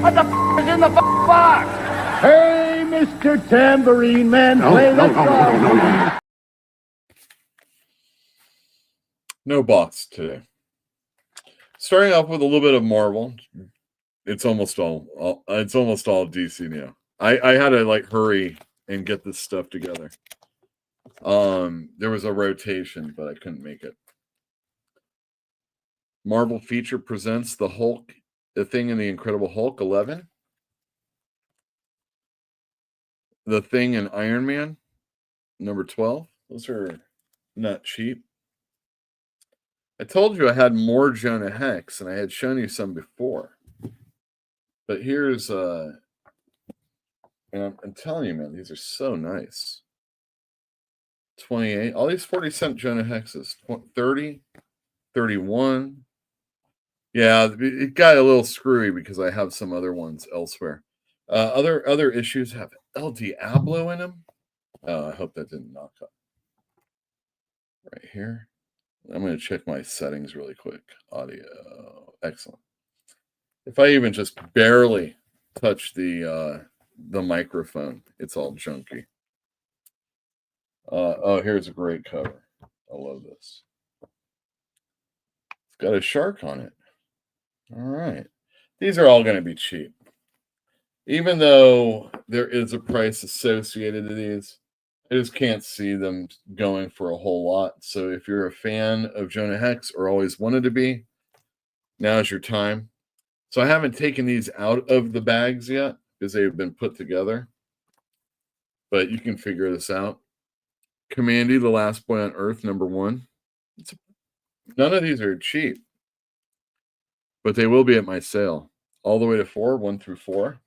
S10: What the is in the box? Hey, Mr. Tambourine Man, play the song.
S1: No box today. Starting off with a little bit of Marvel. It's almost all DC now. I had to hurry and get this stuff together. There was a rotation, but I couldn't make it. Marvel Feature presents the Hulk, The Thing and the Incredible Hulk 11. The Thing and Iron Man, number 12. Those are not cheap. I told you I had more Jonah Hex, and I had shown you some before. But here's, and I'm telling you, man, these are so nice. 28. All these 40-cent Jonah Hexes. 30, 31. Yeah, it got a little screwy because I have some other ones elsewhere. Other issues have El Diablo in them. Oh, I hope that didn't knock up. Right here. I'm going to check my settings really quick. Audio. Excellent. If I even just barely touch the microphone, it's all junky. Oh, here's a great cover. I love this. It's got a shark on it. All right. These are all going to be cheap. Even though there is a price associated to these, I just can't see them going for a whole lot. So if you're a fan of Jonah Hex or always wanted to be, now's your time. So I haven't taken these out of the bags yet because they've been put together. But you can figure this out. Commandy, The Last Boy on Earth, number 1. None of these are cheap. But they will be at my sale. All the way to 4, 1 through 4.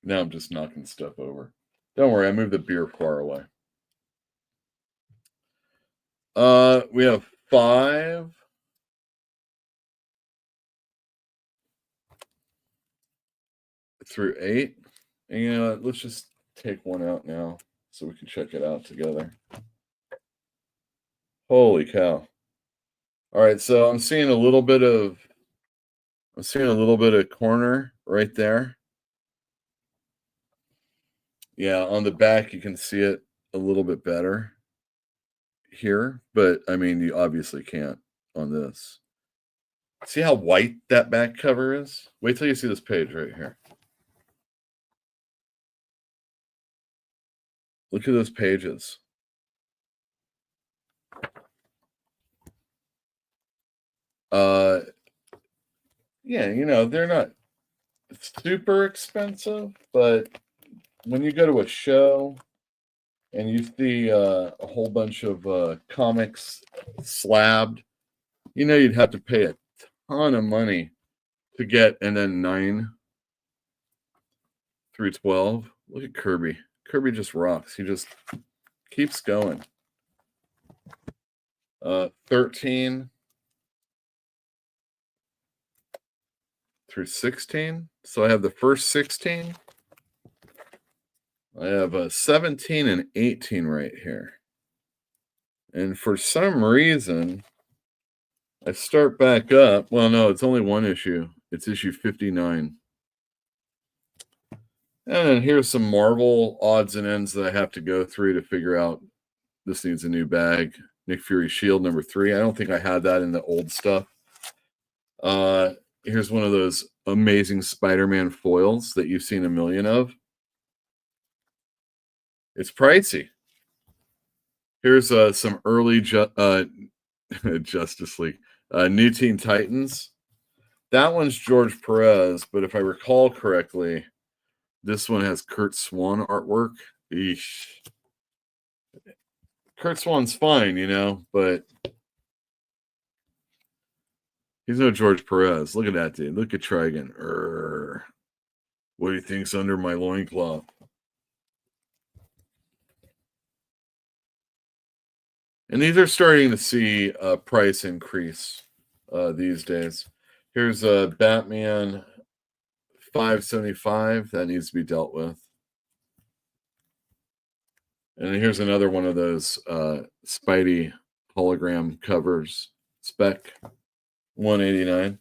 S1: Now I'm just knocking stuff over. Don't worry, I moved the beer far away. We have 5. Through 8. And you know what? Let's just take one out now so we can check it out together. Holy cow. All right, so I'm seeing a little bit of corner right there. Yeah, on the back you can see it a little bit better here, but I mean you obviously can't on this. See how white that back cover is? Wait till you see this page right here. Look at those pages. Yeah, you know, they're not super expensive, but when you go to a show and you see a whole bunch of comics slabbed, you know you'd have to pay a ton of money to get, and then 9 through 12. Look at Kirby. Kirby just rocks. He just keeps going. 13 through 16. So I have the first 16. I have 17 and 18 right here. And for some reason, I start back up. Well, no, it's only one issue. It's issue 59. And then here's some Marvel odds and ends that I have to go through to figure out this needs a new bag. Nick Fury Shield number 3. I don't think I had that in the old stuff. Here's one of those amazing Spider-Man foils that you've seen a million of. It's pricey. Here's some early Justice League. New Teen Titans. That one's George Perez, but if I recall correctly, this one has Kurt Swan artwork. Eesh. Kurt Swan's fine, you know, but he's no George Perez. Look at that dude. Look at Trigon. What do you think's under my loincloth? And these are starting to see a price increase these days. Here's a Batman 575 that needs to be dealt with. And here's another one of those Spidey hologram covers, spec 189.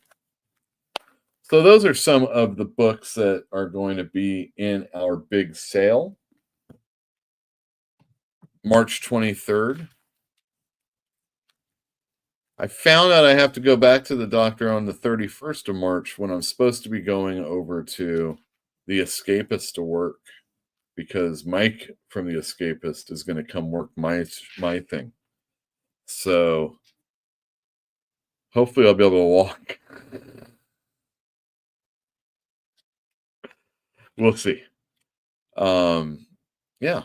S1: So those are some of the books that are going to be in our big sale. March 23rd. I found out I have to go back to the doctor on the 31st of March when I'm supposed to be going over to The Escapist to work. because Mike from The Escapist is going to come work my thing. So hopefully I'll be able to walk. We'll see. Yeah.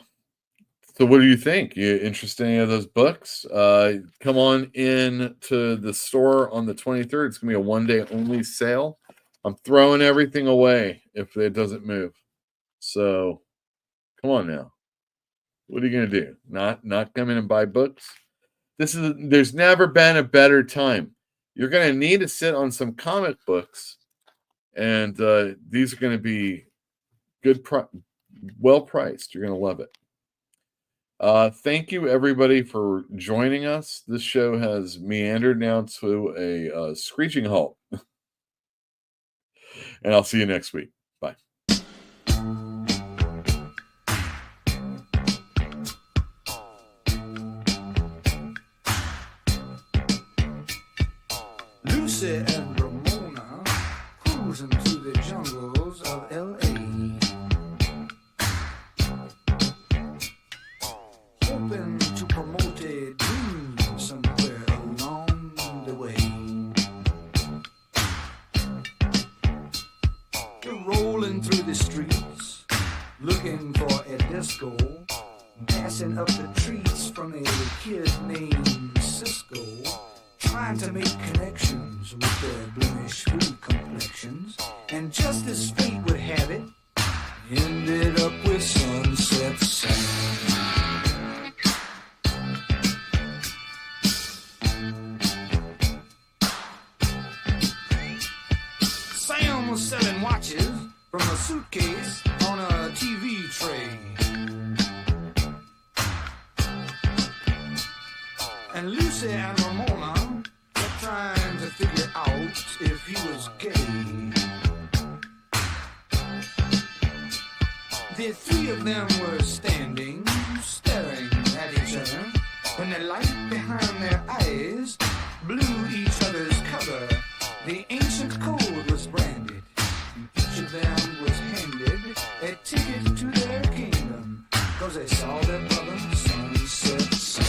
S1: So what do you think? You interested in any of those books? Come on in to the store on the 23rd. It's going to be a one-day only sale. I'm throwing everything away if it doesn't move. So come on now. What are you going to do? Not come in and buy books? There's never been a better time. You're going to need to sit on some comic books, and these are going to be well priced. You're going to love it. Thank you, everybody, for joining us. This show has meandered now to a screeching halt. And I'll see you next week. Bye.
S9: Lucy and Ramona cruising through the jungles of L.A. Hoping to promote a dream somewhere along the way. They're rolling through the streets, looking for a disco, passing up the treats from a kid named Cisco, trying to make connections with their blemish-free complexions, and just as fate would have it, ended up with Sunset Sam. Sam was selling watches from a suitcase on a TV tray. And Lucy and Ramona were trying to figure out if he was gay. The three of them were standing, staring at each other, when the light behind their eyes blew each other's cover. The ancient code was branded, and each of them was handed a ticket to their kingdom, 'cause they saw their brother Sunset Sam.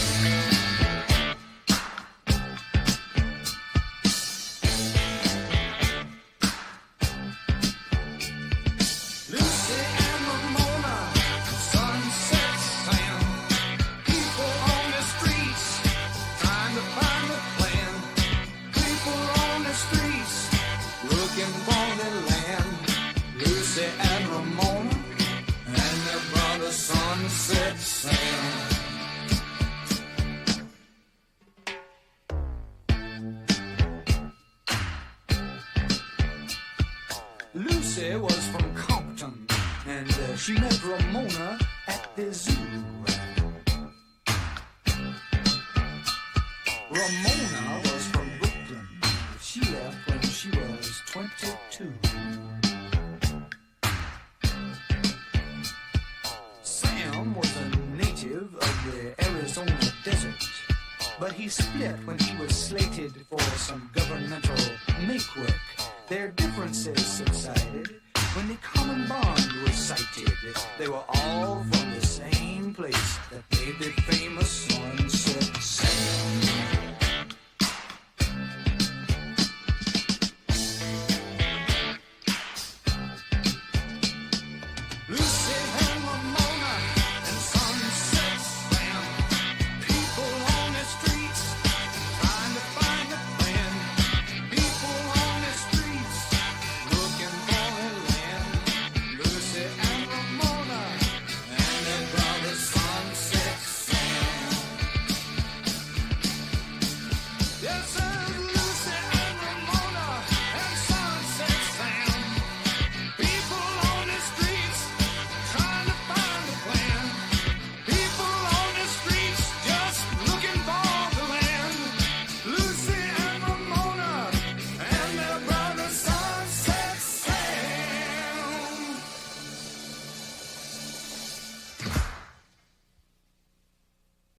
S9: Sunset Sam. Lucy was from Compton, and she met Ramona at the zoo. Ramona was from Brooklyn. She left when she was 22. Sam was a native of the Arizona desert, but he split when he was slated for some governmental make-work. Their differences subsided when the common bond was sighted. They were all from the same place that made the famous Sun